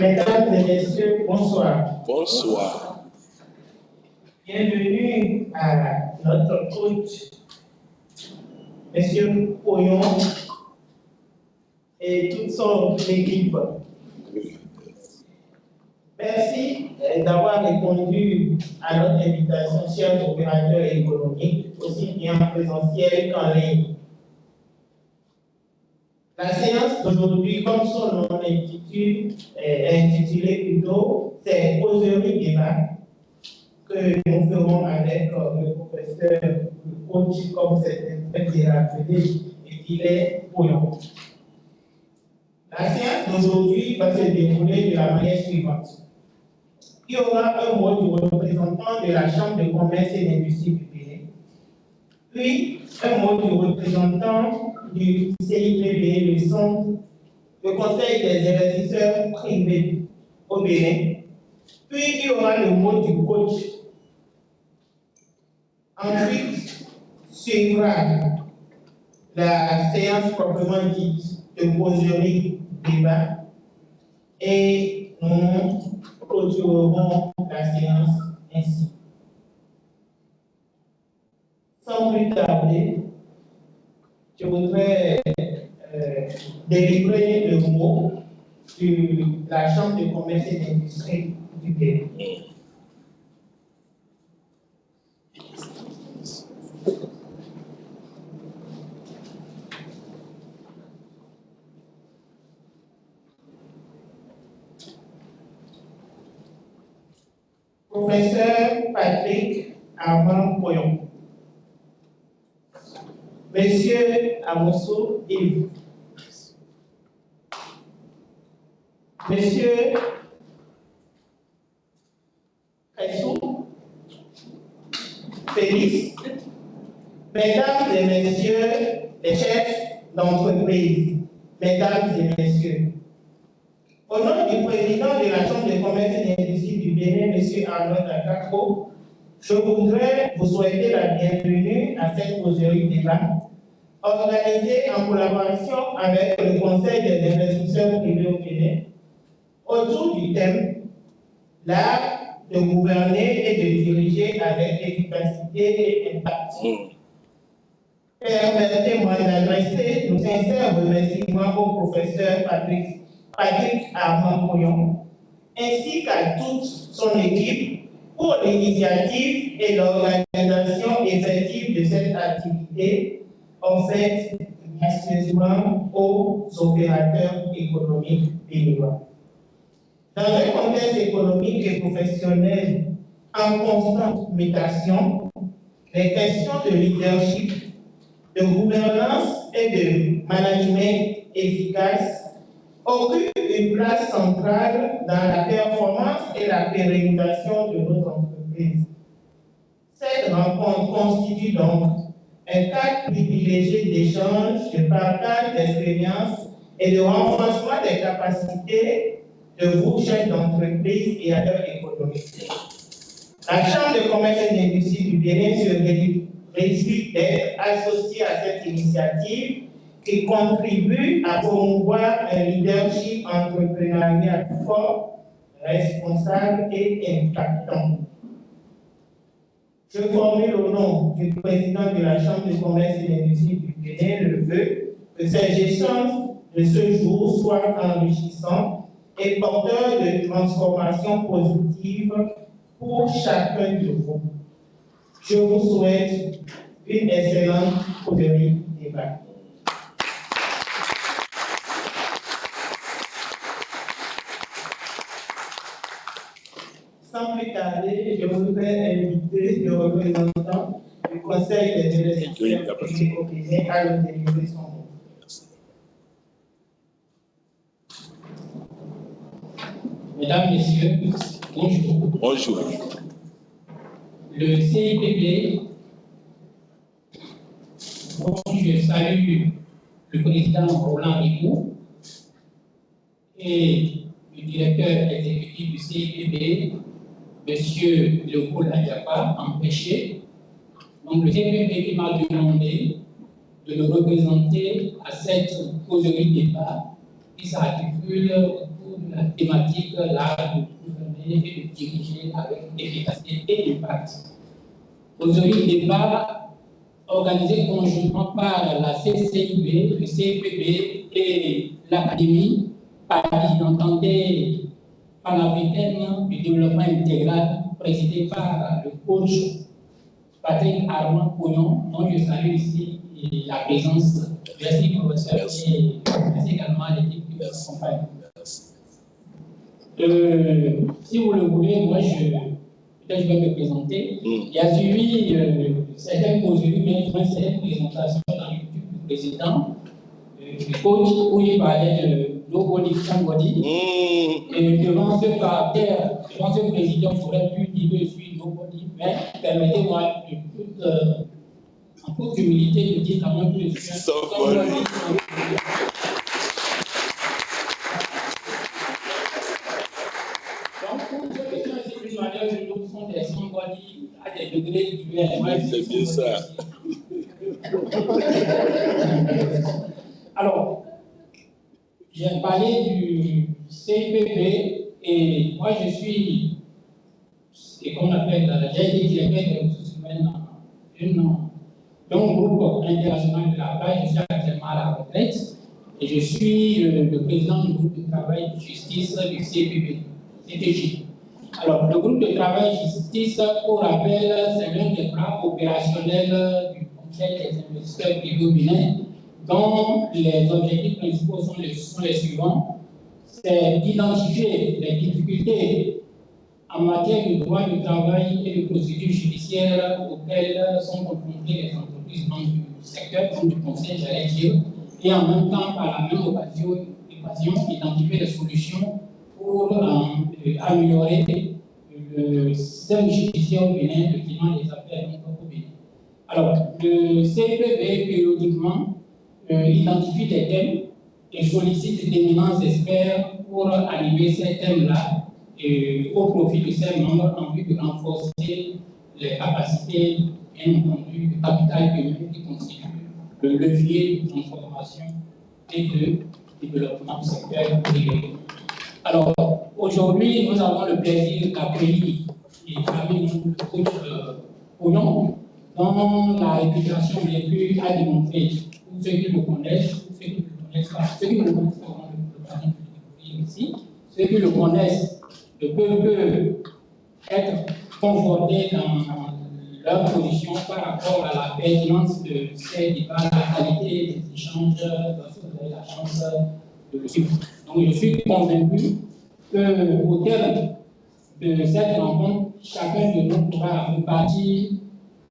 Mesdames et messieurs, bonsoir. Bonsoir. Bienvenue à notre coach, Monsieur Oyon, et toute son équipe. Merci d'avoir répondu à notre invitation, chers opérateurs économiques, aussi bien en présentiel qu'en ligne. La séance d'aujourd'hui, comme son nom intitulé plutôt, c'est causerie débat que nous ferons avec le professeur, le coach, comme c'est déjà appelé, et qu'il est Oyon. La séance d'aujourd'hui va se dérouler de la manière suivante. Il y aura un mot du représentant de la Chambre de commerce et d'industrie du Bénin, puis un mot du représentant du CIPB, le Conseil des investisseurs privés au Bénin, puis il y aura le mot du coach. Ensuite, suivra la séance proprement dite de causerie débat et nous clôturerons la séance ainsi. Sans plus tarder, je voudrais délivrer le mot de la Chambre de commerce et d'industrie du Bénin. Professeur Patrick Armand Poyon. Monsieur Amosso Yves. Monsieur Kressou Félix. Mesdames et messieurs les chefs d'entreprise, mesdames et messieurs, au nom du président de la Chambre de commerce et d'industrie du Bénin, M. Arnaud Dakako, je voudrais vous souhaiter la bienvenue à cette causerie débat organisée en collaboration avec le Conseil des investisseurs privés au Bénin autour du thème « L'art de gouverner et de diriger avec efficacité et impact ». Permettez-moi d'adresser nos sincères remerciements au professeur Patrick Armand Poyon, ainsi qu'à toute son équipe pour l'initiative et l'organisation effective de cette activité offerte gracieusement aux opérateurs économiques béninois. Dans un contexte économique et professionnel en constante mutation, les questions de leadership, de gouvernance et de management efficace occupent une place centrale dans la performance et la pérennisation de nos entreprises. Cette rencontre constitue donc un cadre privilégié d'échange, de partage d'expériences et de renforcement des capacités de vous, chefs d'entreprise et acteurs économiques. La Chambre de commerce et d'industrie du Bénin se réjouit d'être associée à cette initiative qui contribue à promouvoir un leadership entrepreneurial fort, responsable et impactant. Je formule au nom du président de la Chambre de commerce et d'industrie du Bénin le vœu que ces échanges de ce jour soient enrichissants et porteurs de transformations positives pour chacun de vous. Je vous souhaite une excellente causerie débat. Sans plus tarder, je voudrais inviter le représentant du Conseil des investisseurs privés au Bénin à nous délivrer son mot. Mesdames, Messieurs, bonjour. Bonjour. Le CIPB, je salue le président Roland Ribou et le directeur exécutif du CIPB, M. Léopold Adiapa, empêché. Donc le CIPB qui m'a demandé de le représenter à cette causerie débat qui s'articule autour de la thématique l'art de gouverner et de diriger avec efficacité et impact. Causerie débat organisée conjointement par la CCIB, le CPB et l'Académie Paris, entendez panafricaine du développement intégral, présidée par le coach Patrick Armand Pognon, dont je salue ici la présence. Merci, professeur, et merci également à l'équipe qui nous accompagne. Si vous le voulez, moi, peut-être je vais me présenter. Il y a suivi certaines causeries, mais certaines présentations dans YouTube du président, du coach, où il parlait de Nobody Somebody. Et devant ce caractère, devant ce président, j'aurais pu dire que je suis Nobody, mais permettez-moi en toute humilité de dire quand même que je suis Somebody. Donc, pour ceux qui sont ici plus malheureux, les autres sont des Somebody à des degrés divers. C'est bien ça. Alors, j'ai parlé du CIPP et moi je suis, et comme on appelle, j'ai été directeur des ressources humaines d'un groupe international de la plage. Je suis actuellement à la retraite et je suis le président du groupe de travail de justice du CIPP, CTJ. Alors, le groupe de travail justice, pour rappel, c'est l'un des bras opérationnels du Conseil des investisseurs privés au Bénin, dont les objectifs principaux sont les suivants. C'est d'identifier les difficultés en matière de droit du travail et de procédures judiciaires auxquelles sont confrontées les entreprises du secteur, comme du conseil, j'allais dire, et en même temps, par la même occasion identifier des solutions pour améliorer le système judiciaire au Bénin, le climat des affaires au Bénin. Alors, le CPB, périodiquement, identifie des thèmes et sollicite d'éminents experts pour animer ces thèmes-là au profit de ses membres en vue de renforcer les capacités, bien entendu, du capital humain qui constitue le levier de transformation et de développement du secteur privé. Alors, aujourd'hui, nous avons le plaisir d'accueillir et parmi nous le coach Pognon, dont la réputation n'est plus à démontrer. Pour ceux qui le connaissent, pour ceux qui ne le connaissent pas, ceux qui ne le connaissent pas, on le découvrir ici. Ceux qui le connaissent ne peuvent que être confortés dans leur position par rapport à la pertinence de ces débats, la qualité des échanges, lorsque vous avez la chance de le suivre. Donc, je suis convaincu qu'au terme de cette rencontre, chacun de nous pourra repartir,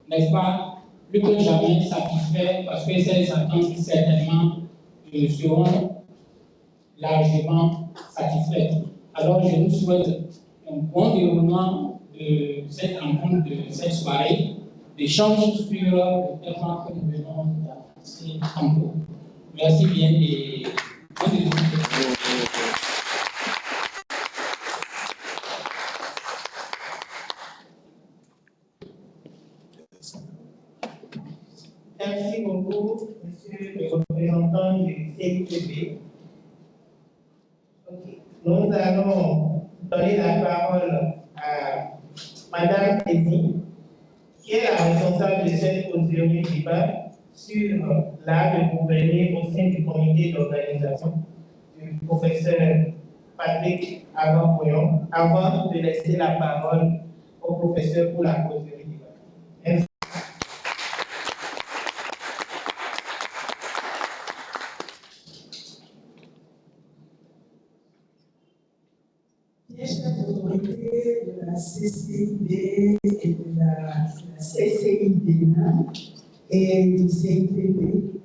n'est-ce pas, plus que jamais satisfait, parce que ces attentes certainement seront largement satisfaites. Alors, je vous souhaite un bon déroulement de cette rencontre, de cette soirée, d'échange sur le thème que nous venons d'avancer en cours. Merci bien et bonne déroulement. Merci beaucoup, monsieur le représentant du CIPB. Nous allons donner la parole à Madame Tézi, qui est la responsable de cette causerie débat sur l'art de gouverner au sein du comité d'organisation du professeur Patrick Armand Pognon, avant de laisser la parole au professeur pour la causerie débat. Merci. Bien chère autorité de la CCIB et de la CCIB et du CIPB,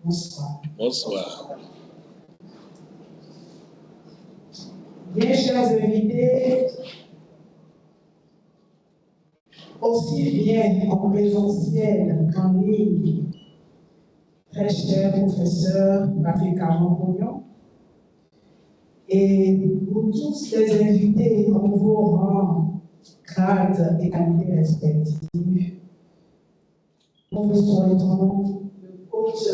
bonsoir. Bonsoir. Bien chers invités, aussi bien en présentiel qu'en ligne, très cher professeur Patrick Armand Pognon, et pour tous les invités en vos rangs, grades et qualités respectives, nous vous souhaitons le coach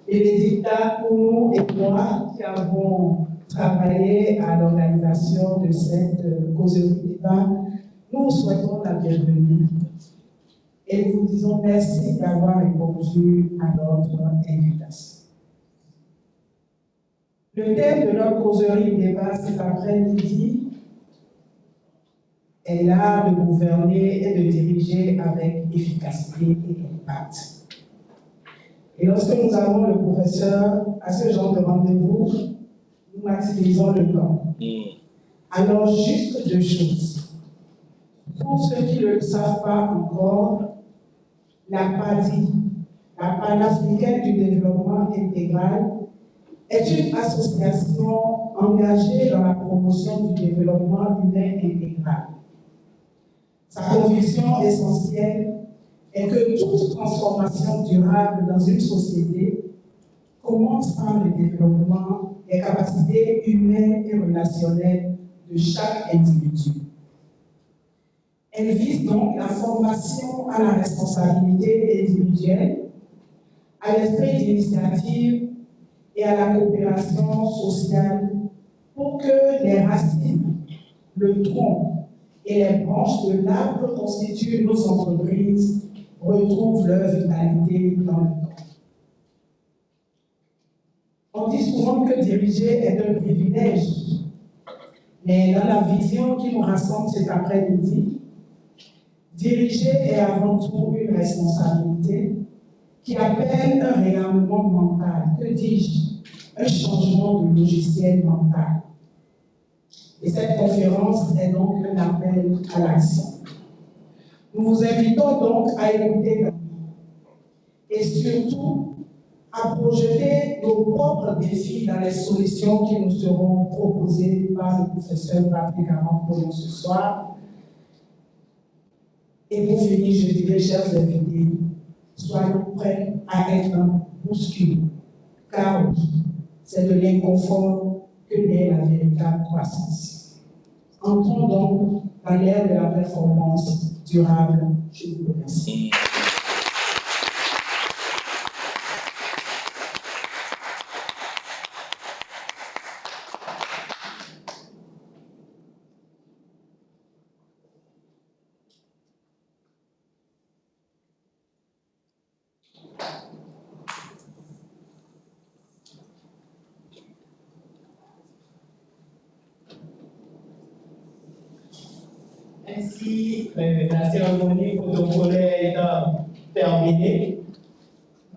Bénédicta, Kounou et moi qui avons travaillé à l'organisation de cette causerie débat, nous vous souhaitons la bienvenue et nous vous disons merci d'avoir répondu à notre invitation. Le thème de notre causerie débat cet après-midi est l'art de gouverner et de diriger avec efficacité et impact. Et lorsque nous avons le professeur à ce genre de rendez-vous, nous maximisons le temps. Alors, juste deux choses. Pour ceux qui ne le savent pas encore, la PADI, la Panafricaine du développement intégral, est une association engagée dans la promotion du développement humain intégral. Sa conviction essentielle est que toute transformation durable dans une société commence par le développement des capacités humaines et relationnelles de chaque individu. Elle vise donc la formation à la responsabilité individuelle, à l'esprit d'initiative et à la coopération sociale pour que les racines, le tronc et les branches de l'arbre que constituent nos entreprises retrouvent leur vitalité dans le temps. On dit souvent que diriger est un privilège, mais dans la vision qui nous rassemble cet après-midi, diriger est avant tout une responsabilité qui appelle un réarmement mental, que dis-je, un changement de logiciel mental. Et cette conférence est donc un appel à l'action. Nous vous invitons donc à écouter et surtout à projeter nos propres défis dans les solutions qui nous seront proposées par le professeur Patrick Arampoyon ce soir. Et pour finir, je dirais, chers invités, soyons prêts à être bousculés, car oui, c'est de l'inconfort que naît la véritable croissance. Entrons donc dans l'ère de la performance durable. Je vous remercie. Ainsi, la cérémonie protocolaire étant terminée,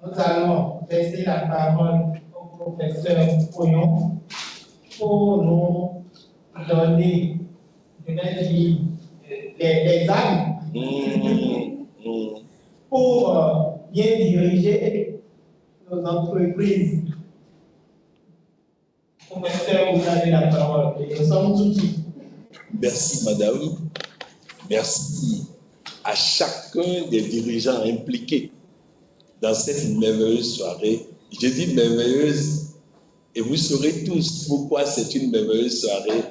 nous allons laisser la parole au professeur Poyon pour nous donner, je vais dire, les armes pour bien diriger nos entreprises. Professeur, vous avez la parole et nous sommes tout de suite. Merci, madame. Merci à chacun des dirigeants impliqués dans cette merveilleuse soirée. Je dis merveilleuse et vous saurez tous pourquoi c'est une merveilleuse soirée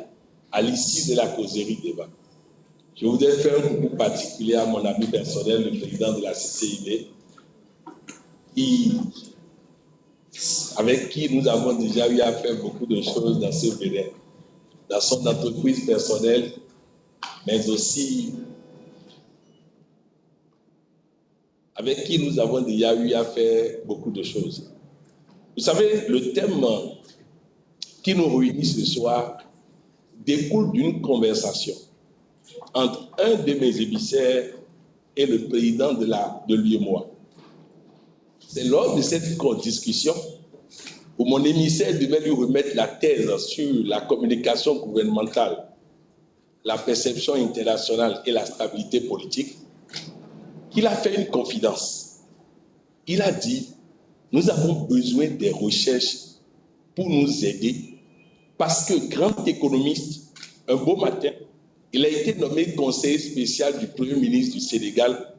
à l'issue de la causerie débat. Je voudrais faire un coucou particulier à mon ami personnel, le président de la CCIB, avec qui nous avons déjà eu à faire beaucoup de choses dans ce Bénin, dans son entreprise personnelle, mais aussi avec qui nous avons déjà eu à faire beaucoup de choses. Vous savez, le thème qui nous réunit ce soir découle d'une conversation entre un de mes émissaires et le président de l'UEMOA. C'est lors de cette discussion où mon émissaire devait lui remettre la thèse sur la communication gouvernementale, la perception internationale et la stabilité politique, qu'il a fait une confidence. Il a dit, nous avons besoin des recherches pour nous aider parce que grand économiste, un beau matin, il a été nommé conseiller spécial du Premier ministre du Sénégal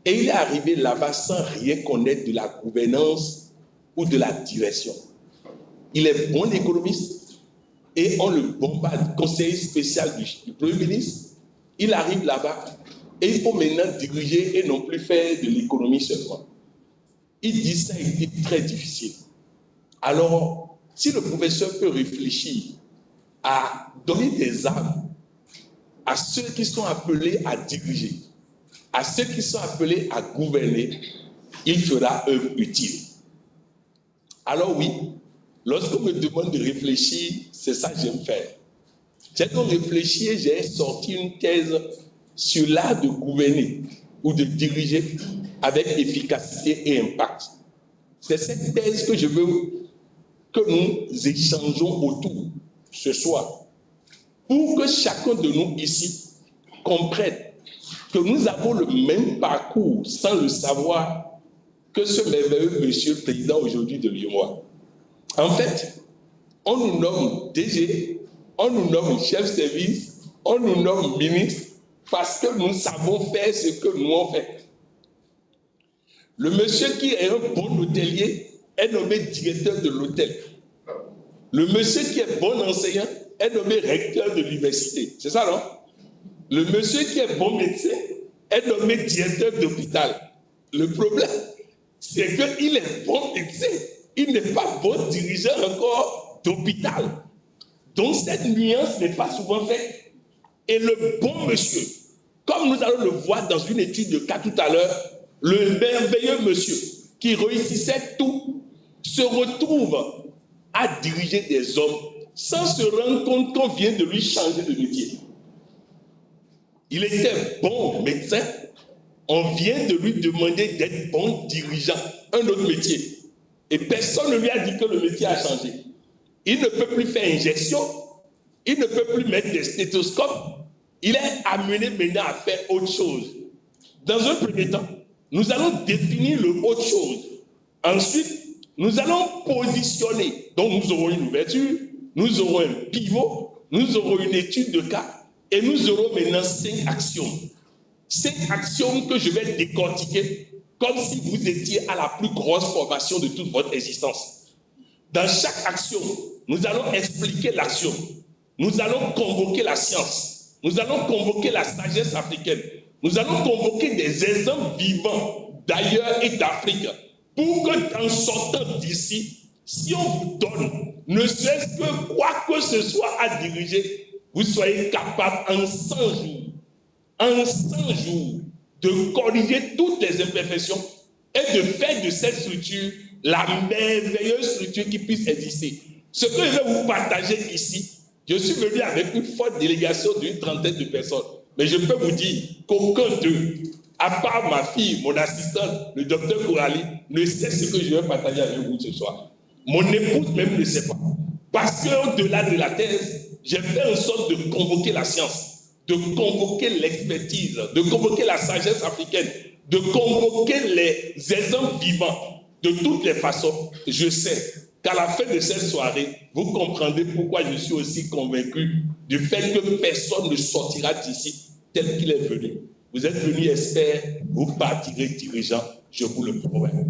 et il est arrivé là-bas sans rien connaître de la gouvernance ou de la direction. Il est bon économiste et on le bombarde, conseiller spécial du Premier ministre. Il arrive là-bas et il faut maintenant diriger et non plus faire de l'économie seulement. il dit ça a été très difficile. Alors, si le professeur peut réfléchir à donner des armes à ceux qui sont appelés à diriger, à ceux qui sont appelés à gouverner, il fera œuvre utile. Alors oui, lorsqu'on me demande de réfléchir, c'est ça que j'aime faire. J'ai donc réfléchi et j'ai sorti une thèse sur l'art de gouverner ou de diriger avec efficacité et impact. C'est cette thèse que je veux que nous échangeons autour ce soir pour que chacun de nous ici comprenne que nous avons le même parcours sans le savoir que ce merveilleux monsieur le président aujourd'hui de l'UEMOA. En fait, on nous nomme DG, on nous nomme chef service, on nous nomme ministre parce que nous savons faire ce que nous on fait. Le monsieur qui est un bon hôtelier est nommé directeur de l'hôtel. Le monsieur qui est bon enseignant est nommé recteur de l'université. C'est ça, non? Le monsieur qui est bon médecin est nommé directeur d'hôpital. Le problème, c'est qu'il est bon médecin. Il n'est pas bon dirigeant encore d'hôpital. Donc cette nuance n'est pas souvent faite. Et le bon monsieur, comme nous allons le voir dans une étude de cas tout à l'heure, le merveilleux monsieur qui réussissait tout se retrouve à diriger des hommes sans se rendre compte qu'on vient de lui changer de métier. Il était bon médecin, on vient de lui demander d'être bon dirigeant, un autre métier. Et personne ne lui a dit que le métier a changé. Il ne peut plus faire injection, il ne peut plus mettre des stéthoscopes, il est amené maintenant à faire autre chose. Dans un premier temps, nous allons définir le autre chose. Ensuite, nous allons positionner. Donc nous aurons une ouverture, nous aurons un pivot, nous aurons une étude de cas et nous aurons maintenant 5 axiomes. 5 axiomes que je vais décortiquer comme si vous étiez à la plus grosse formation de toute votre existence. Dans chaque axiome, nous allons expliquer l'axiome. Nous allons convoquer la science. Nous allons convoquer la sagesse africaine. Nous allons convoquer des exemples vivants d'ailleurs et d'Afrique pour que, en sortant d'ici, si on vous donne, ne serait-ce que quoi que ce soit à diriger, vous soyez capable en 100 jours, de corriger toutes les imperfections et de faire de cette structure la merveilleuse structure qui puisse exister. Ce que je vais vous partager ici, je suis venu avec une forte délégation d'une 30aine de personnes, mais je peux vous dire qu'aucun d'eux, à part ma fille, mon assistante, le docteur Kourali, ne sait ce que je vais partager avec vous ce soir. Mon épouse même ne sait pas. Parce qu'au-delà de la thèse, j'ai fait en sorte de convoquer la science, de convoquer l'expertise, de convoquer la sagesse africaine, de convoquer les exemples vivants. De toutes les façons, je sais qu'à la fin de cette soirée, vous comprendrez pourquoi je suis aussi convaincu du fait que personne ne sortira d'ici tel qu'il est venu. Vous êtes venu expert, vous partirez dirigeant, je vous le promets.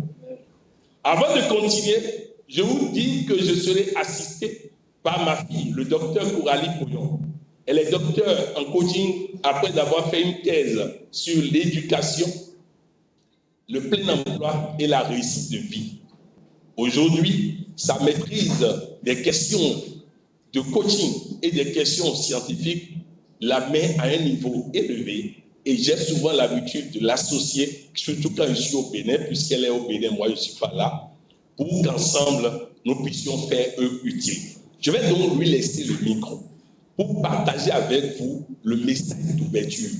Avant de continuer, je vous dis que je serai assisté par ma fille, le docteur Kourali Pouyon. Elle est docteure en coaching après avoir fait une thèse sur l'éducation, le plein emploi et la réussite de vie. Aujourd'hui, sa maîtrise des questions de coaching et des questions scientifiques la met à un niveau élevé et j'ai souvent l'habitude de l'associer, surtout quand je suis au Bénin, puisqu'elle est au Bénin, moi je ne suis pas là, pour qu'ensemble nous puissions faire œuvre utile. Je vais donc lui laisser le micro pour partager avec vous le message d'ouverture.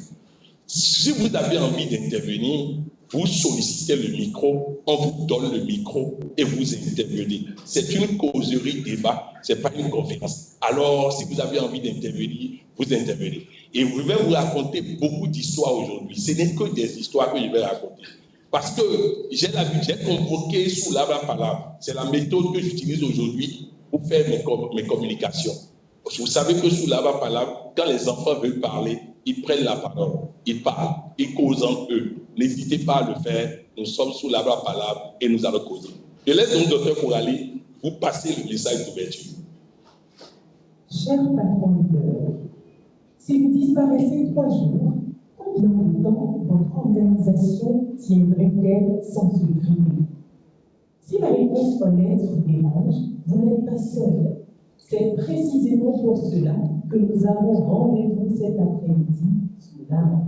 Si vous avez envie d'intervenir, vous sollicitez le micro, on vous donne le micro et vous intervenez. C'est une causerie débat, ce n'est pas une conférence. Alors, si vous avez envie d'intervenir, vous intervenez. Et je vais vous raconter beaucoup d'histoires aujourd'hui. Ce n'est que des histoires que je vais raconter. Parce que j'ai convoqué sous la parole. C'est la méthode que j'utilise aujourd'hui pour faire mes communications. Vous savez que sous la parole, quand les enfants veulent parler, ils prennent la parole, ils parlent, ils causent entre eux. N'hésitez pas à le faire. Nous sommes sous la parole et nous allons causer. Je laisse donc Dr Kourali vous passer le message d'ouverture. Cher patron leader, si vous disparaissez 3 jours, combien de temps votre organisation tiendrait-elle sans se griller? Si la réponse honnête vous dérange, vous n'êtes pas seul. C'est précisément pour cela que nous avons rendez-vous cet après-midi sous l'arbre.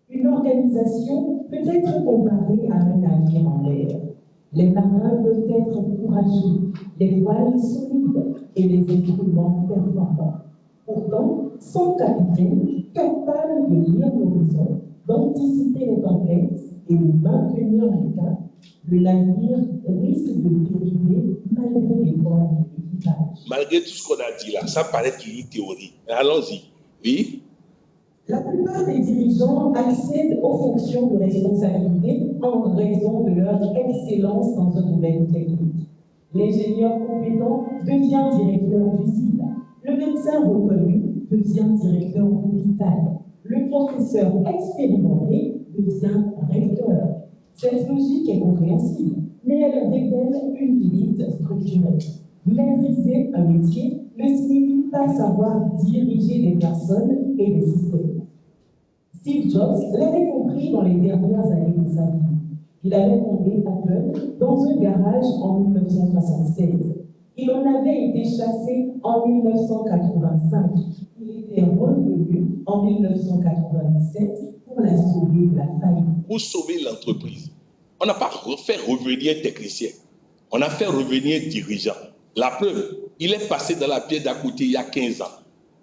Une organisation peut être comparée à un navire en l'air. Les marins peuvent être courageux, les voiles solides et les instruments performants. Pourtant, sans capitaine, capable de lire l'horizon, d'anticiper les tempêtes et de maintenir le cap, le navire risque de dériver malgré l'effort de l'équipage. Malgré tout ce qu'on a dit là, ça paraît qu'il y a une théorie. Allons-y. Oui. La plupart des dirigeants accèdent aux fonctions de responsabilité en raison de leur excellence dans un domaine technique. L'ingénieur compétent devient directeur d'usine. Le médecin reconnu devient directeur d'hôpital. Le professeur expérimenté devient recteur. Cette logique est compréhensible, mais elle révèle une limite structurelle. Maîtriser un métier ne signifie pas savoir diriger des personnes et des systèmes. Steve Jobs l'avait compris dans les dernières années de sa vie. Il avait fondé Apple dans un garage en 1976. Il en avait été chassé en 1985. Il était revenu en 1997 pour la sauver de la faillite. Pour sauver l'entreprise, on n'a pas fait revenir technicien, on a fait revenir dirigeant. La preuve, il est passé dans la pièce d'à côté il y a 15 ans.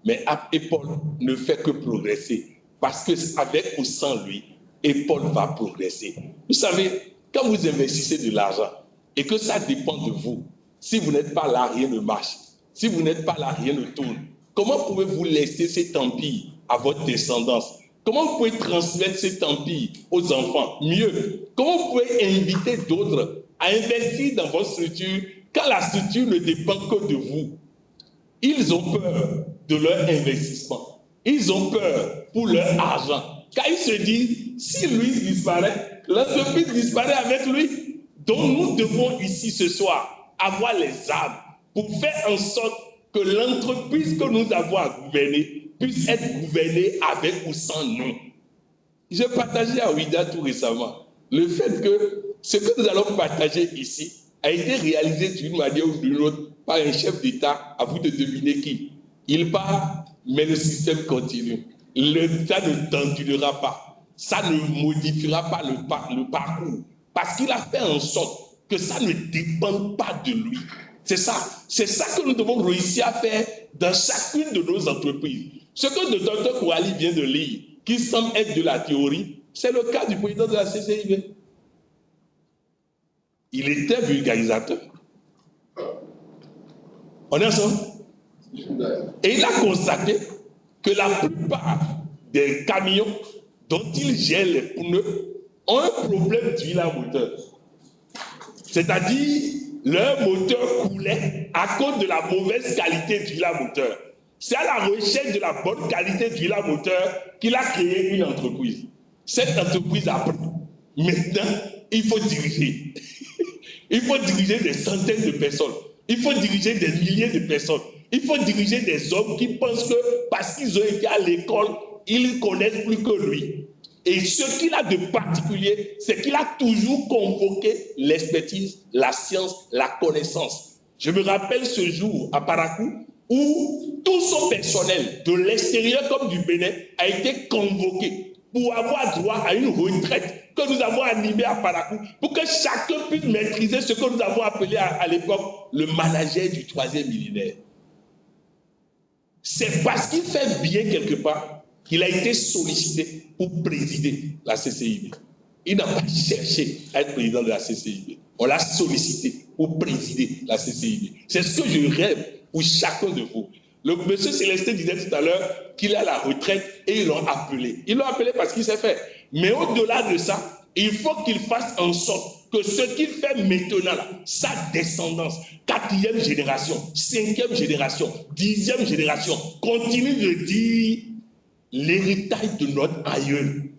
Mais Apple ne fait que progresser. Parce qu'avec ou sans lui, Apple va progresser. Vous savez, quand vous investissez de l'argent et que ça dépend de vous, si vous n'êtes pas là, rien ne marche. Si vous n'êtes pas là, rien ne tourne. Comment pouvez-vous laisser cet empire à votre descendance? Comment vous pouvez transmettre cet empire aux enfants? Mieux, comment vous pouvez inviter d'autres à investir dans votre structure quand la structure ne dépend que de vous? Ils ont peur de leur investissement. Ils ont peur pour leur argent. Car ils se disent, si lui disparaît, l'entreprise disparaît avec lui. Donc nous devons ici ce soir avoir les armes pour faire en sorte que l'entreprise que nous avons à gouverner puisse être gouvernée avec ou sans nous. J'ai partagé à Ouida tout récemment le fait que ce que nous allons partager ici a été réalisé d'une manière ou d'une autre par un chef d'État, à vous de deviner qui. Il part, mais le système continue. Ça ne t'endurera pas. Ça ne modifiera pas le parcours. Parce qu'il a fait en sorte que ça ne dépende pas de lui. C'est ça que nous devons réussir à faire dans chacune de nos entreprises. Ce que le docteur Kouali vient de lire, qui semble être de la théorie, c'est le cas du président de la CCIB. Il était vulgarisateur. On est ensemble? Et il a constaté que la plupart des camions dont il gère les pneus ont un problème d'huile à moteur. C'est-à-dire, leur moteur coulait à cause de la mauvaise qualité d'huile à moteur. C'est à la recherche de la bonne qualité d'huile à moteur qu'il a créé une entreprise. Cette entreprise a pris. Maintenant, il faut diriger. Il faut diriger des centaines de personnes. Il faut diriger des milliers de personnes. Il faut diriger des hommes qui pensent que parce qu'ils ont été à l'école, ils connaissent plus que lui. Et ce qu'il a de particulier, c'est qu'il a toujours convoqué l'expertise, la science, la connaissance. Je me rappelle ce jour à Parakou où tout son personnel, de l'extérieur comme du Bénin, a été convoqué pour avoir droit à une retraite que nous avons animée à Parakou, pour que chacun puisse maîtriser ce que nous avons appelé à l'époque le manager du 3e millénaire. C'est parce qu'il fait bien quelque part qu'il a été sollicité pour présider la CCIB. Il n'a pas cherché à être président de la CCIB. On l'a sollicité pour présider la CCIB. C'est ce que je rêve pour chacun de vous. Le monsieur Célestin disait tout à l'heure qu'il est à la retraite et ils l'ont appelé. Ils l'ont appelé parce qu'il s'est fait. Mais au-delà de ça, il faut qu'il fasse en sorte que ce qu'il fait maintenant, là, sa descendance, 4e génération, 5e génération, 10e génération, continue de dire l'héritage de notre aïeul,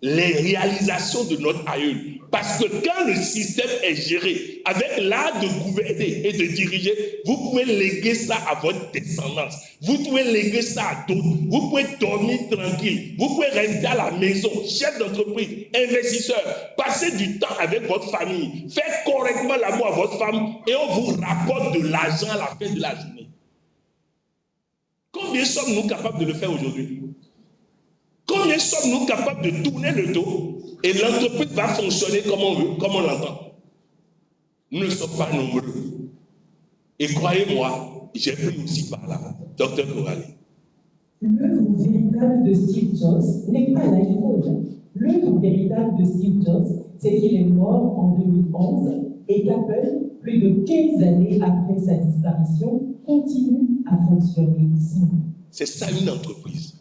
les réalisations de notre aïeul, Parce que quand le système est géré avec l'art de gouverner et de diriger, vous pouvez léguer ça à votre descendance. Vous pouvez léguer ça à d'autres. Vous pouvez dormir tranquille. Vous pouvez rester à la maison, chef d'entreprise, investisseur, passer du temps avec votre famille, faire correctement l'amour à votre femme et on vous rapporte de l'argent à la fin de la journée. Combien sommes-nous capables de le faire aujourd'hui? Combien sommes-nous capables de tourner le dos et l'entreprise va fonctionner comme on veut, comme on l'entend? Nous ne sommes pas nombreux. Et croyez-moi, j'ai pris aussi par là, Dr Coralie. L'œuvre véritable de Steve Jobs n'est pas l'iPhone. L'œuvre véritable de Steve Jobs, c'est qu'il est mort en 2011 et qu'Apple, plus de 15 années après sa disparition, continue à fonctionner sans lui. C'est ça une entreprise.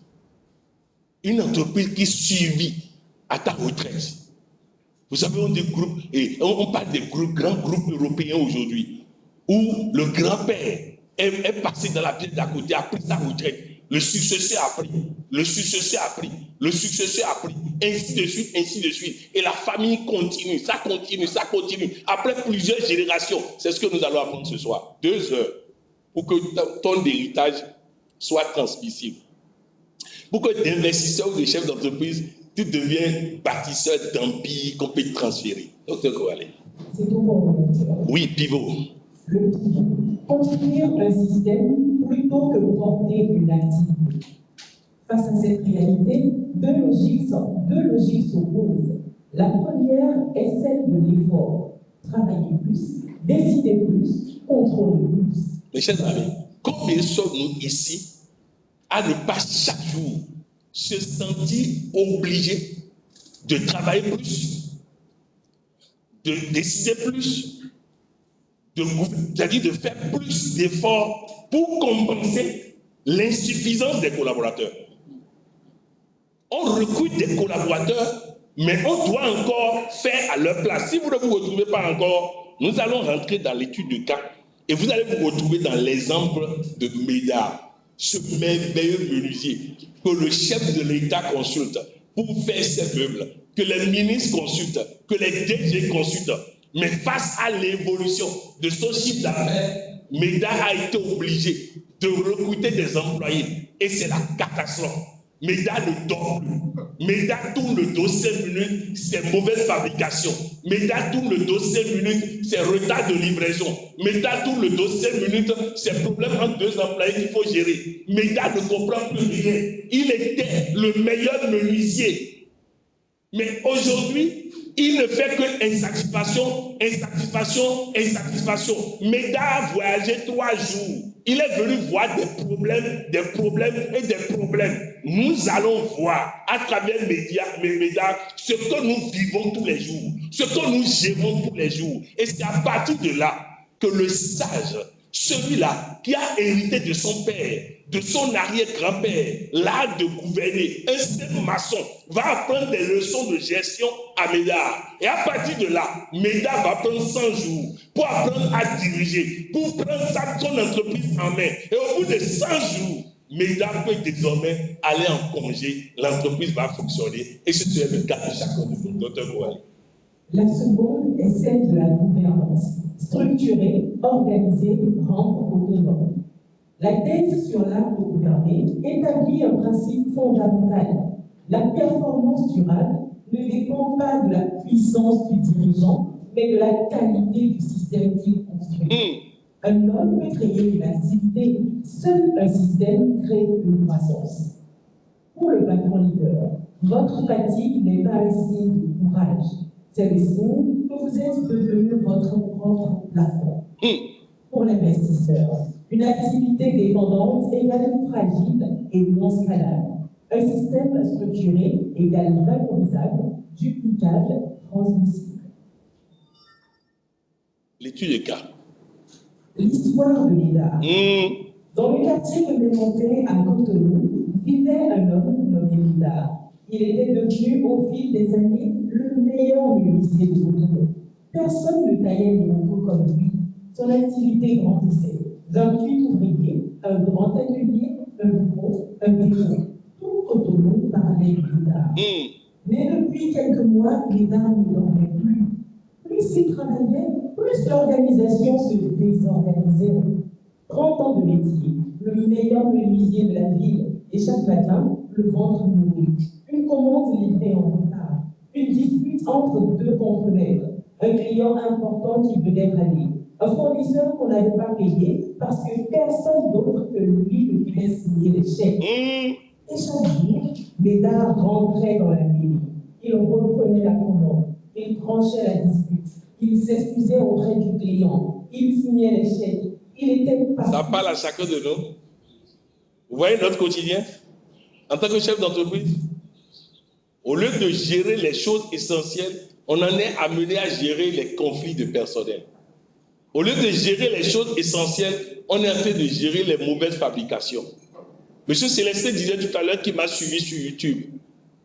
Une entreprise qui survit à ta retraite. Vous savez, on dit groupe, et on parle des grands groupes européens aujourd'hui, où le grand-père est passé dans la pièce d'à côté, a pris sa retraite. Le successeur a pris, le successeur a pris, le successeur a pris, ainsi de suite, ainsi de suite. Et la famille continue, ça continue, ça continue. Après plusieurs générations, c'est ce que nous allons apprendre ce soir. 2 heures pour que ton héritage soit transmissible. Pour que d'investisseurs ou de chefs d'entreprise, tu deviens bâtisseur d'empire qu'on peut transférer. Docteur Coralie. C'est tout pour mon docteur. Oui, pivot. Le pivot. Construire un système plutôt que porter une activité. Face à cette réalité, deux logiques s'opposent. La première est celle de l'effort. Travailler plus, décider plus, contrôler plus. Mes chers amis, combien sommes-nous ici à ne pas chaque jour se sentir obligé de travailler plus, de décider plus, c'est-à-dire de faire plus d'efforts pour compenser l'insuffisance des collaborateurs. On recrute des collaborateurs, mais on doit encore faire à leur place. Si vous ne vous retrouvez pas encore, nous allons rentrer dans l'étude de cas et vous allez vous retrouver dans l'exemple de Médard, ce merveilleux menuisier que le chef de l'État consulte pour faire ses meubles, que les ministres consultent, que les DG consultent. Mais face à l'évolution de son chiffre d'affaires, Médard a été obligé de recruter des employés. Et c'est la catastrophe. Médard ne dort plus. Médard tourne le dos 5 minutes, c'est mauvaise fabrication. Médard tourne le dos 5 minutes, c'est retard de livraison. Médard tourne le dos 5 minutes, c'est problème entre 2 employés qu'il faut gérer. Médard ne comprend plus rien. Il était le meilleur menuisier. Mais aujourd'hui, il ne fait que insatisfaction, insatisfaction, insatisfaction. Médard a voyagé 3 jours. Il est venu voir des problèmes et des problèmes. Nous allons voir à travers Médard ce que nous vivons tous les jours, ce que nous gérons tous les jours. Et c'est à partir de là que le sage, celui-là qui a hérité de son père, de son arrière-grand-père, l'art de gouverner, un simple maçon, va apprendre des leçons de gestion à Médard. Et à partir de là, Médard va prendre 100 jours pour apprendre à diriger, pour prendre son entreprise en main. Et au bout de 100 jours, Médard peut désormais aller en congé, l'entreprise va fonctionner. Et ce est le cas de chacun de nous, Dr. Coralie. La seconde est celle de la gouvernance. Structurer, organiser, rendre autonome. La thèse sur l'art de gouverner établit un principe fondamental. La performance durable ne dépend pas de la puissance du dirigeant, mais de la qualité du système qu'il construit. Un homme peut créer une activité, seul un système crée une croissance. Pour le patron leader, votre fatigue n'est pas un signe de courage. C'est le signe que vous êtes devenu votre propre plafond. Pour l'investisseur, une activité dépendante égale fragile et non scalable. Un système structuré égale valorisable, duplicable, transmissible. L'étude de cas. L'histoire de Médard. Dans le quartier de Mémontais à Cotonou, vivait un homme nommé Médard. Il était devenu au fil des années le meilleur menuisier de Cotonou. Personne ne taillait les motos comme lui. Son activité grandissait. D'un puits ouvrier, un grand atelier, un bureau, un bureau. Tout Cotonou parlait de Médard. Mais depuis quelques mois, Médard ne dormait plus. Plus il travaillait, plus l'organisation se désorganisait. 30 ans de métier, le meilleur menuisier de la ville, et chaque matin, le ventre nourri. Une commande livrée en retard, une dispute entre deux contre-maîtres, un client important qui venait râler, un fournisseur qu'on n'avait pas payé parce que personne d'autre que lui ne pouvait signer les chèques. Et chaque jour, Médard rentrait dans la mairie. Il reprenait la commande, il tranchait la dispute, il s'excusait auprès du client, il signait les chèques. Il était passif. Ça parle à chacun de nous. Vous voyez notre quotidien en tant que chef d'entreprise. Au lieu de gérer les choses essentielles, on en est amené à gérer les conflits de personnel. Au lieu de gérer les choses essentielles, on est en train de gérer les mauvaises fabrications. Monsieur Célestin disait tout à l'heure qu'il m'a suivi sur YouTube.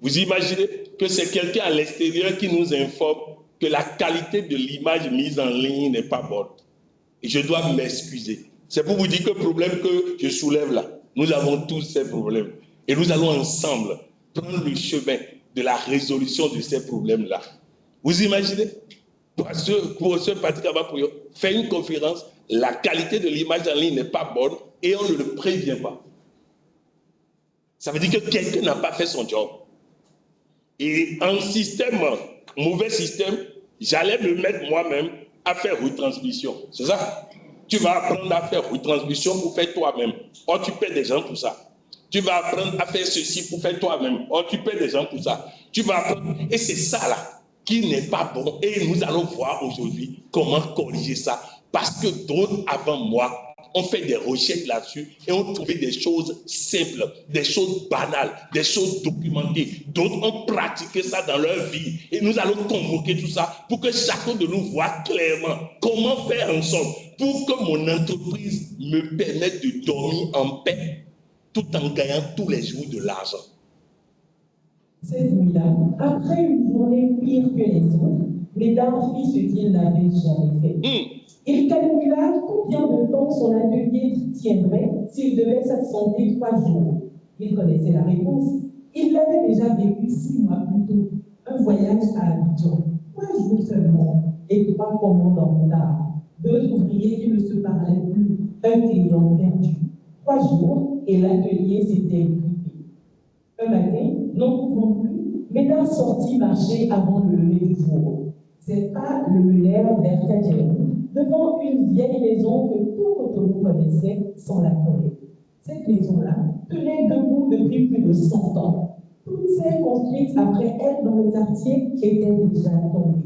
Vous imaginez que c'est quelqu'un à l'extérieur qui nous informe que la qualité de l'image mise en ligne n'est pas bonne. Et je dois m'excuser. C'est pour vous dire que le problème que je soulève là, nous avons tous ces problèmes. Et nous allons ensemble prendre le chemin de la résolution de ces problèmes-là. Vous imaginez? Pour ce Patrick Abapoyo, fait une conférence, la qualité de l'image en ligne n'est pas bonne et on ne le prévient pas. Ça veut dire que quelqu'un n'a pas fait son job. Et en système, mauvais système, j'allais me mettre moi-même à faire retransmission. C'est ça? Tu vas apprendre à faire retransmission pour faire toi-même. Or, tu paies des gens pour ça. Tu vas apprendre à faire ceci pour faire toi-même. Or, tu paies des gens pour ça. Tu vas apprendre. Et c'est ça là qui n'est pas bon. Et nous allons voir aujourd'hui comment corriger ça. Parce que d'autres avant moi ont fait des recherches là-dessus et ont trouvé des choses simples, des choses banales, des choses documentées. D'autres ont pratiqué ça dans leur vie. Et nous allons convoquer tout ça pour que chacun de nous voit clairement comment faire en sorte pour que mon entreprise me permette de dormir en paix tout en gagnant tous les jours de l'argent. Cette nuit-là, après une journée pire que les autres, Médard fit ce qu'il n'avait jamais fait. Il calcula combien de temps son atelier tiendrait s'il devait s'absenter 3 jours. Il connaissait la réponse. Il l'avait déjà vécu 6 mois plus tôt. Un voyage à Abidjan. 3 jours seulement et 3 commandes en retard. 2 ouvriers qui ne se parlaient plus. Un client perdu. 3 jours et l'atelier s'était équipé. Un matin, n'en pouvant plus, Médard sortit marcher avant le lever du jour. Ses pas le menèrent vers Kadiakou, devant une vieille maison que tout Cotonou connaissait sans la connaître. Cette maison-là tenait debout depuis plus de 100 ans. Toutes celles construites après elle dans le quartier étaient déjà tombées.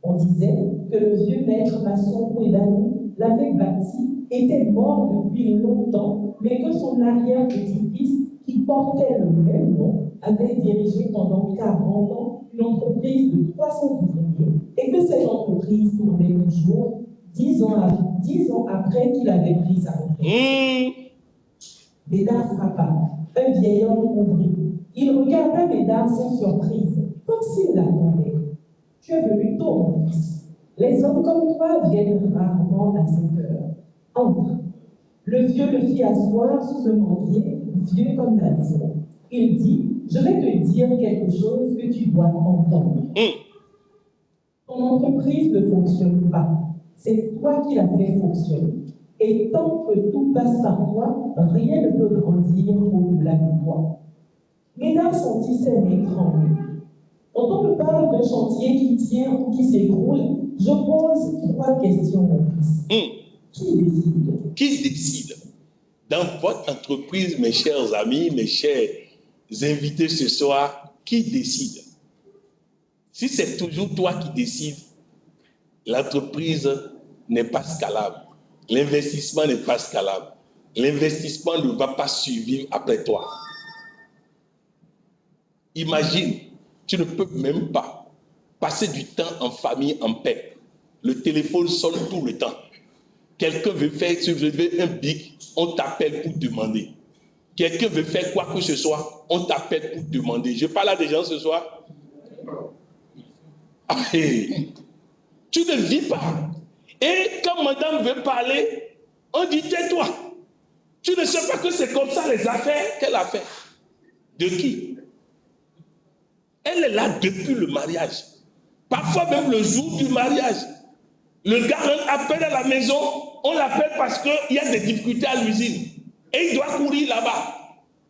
On disait que le vieux maître maçon Ouedanou l'avait bâti, était mort depuis longtemps, mais que son arrière-petit-fils, qui portait le même nom, avait dirigé pendant 40 ans une entreprise de 300 ouvriers et que cette entreprise tournait toujours 10 ans après qu'il avait pris sa retraite. Médard frappa. Un vieil homme ouvrit. Il regarda Médard sans surprise, comme s'il l'attendait. « Tu es venu tôt, mon fils. Les hommes comme toi viennent rarement à cette heure. Entre. » Le vieux le fit asseoir sous ce manguier, vieux comme la maison. Il dit, je vais te dire quelque chose que tu dois entendre. Ton entreprise ne fonctionne pas. C'est toi qui la fais fonctionner. Et tant que tout passe par toi, rien ne peut grandir au-delà de toi. Médard sentit ses mains trembler. Quand on me parle d'un chantier qui tient ou qui s'écroule, je pose 3 questions, mon fils. Qui décide? Qui décide? Dans votre entreprise, mes chers amis, mes chers invités ce soir, qui décide? Si c'est toujours toi qui décides, l'entreprise n'est pas scalable. L'investissement n'est pas scalable. L'investissement ne va pas survivre après toi. Imagine, tu ne peux même pas passer du temps en famille en paix. Le téléphone sonne tout le temps. Quelqu'un veut faire un bic, on t'appelle pour demander. Quelqu'un veut faire quoi que ce soit, on t'appelle pour demander. Je parle à des gens ce soir. Ah, hey. Tu ne vis pas. Et quand madame veut parler, on dit tais-toi. Tu ne sais pas que c'est comme ça les affaires qu'elle a fait. De qui? Elle est là depuis le mariage. Parfois même le jour du mariage. Le gars appelle à la maison, on l'appelle parce qu'il y a des difficultés à l'usine. Et il doit courir là-bas.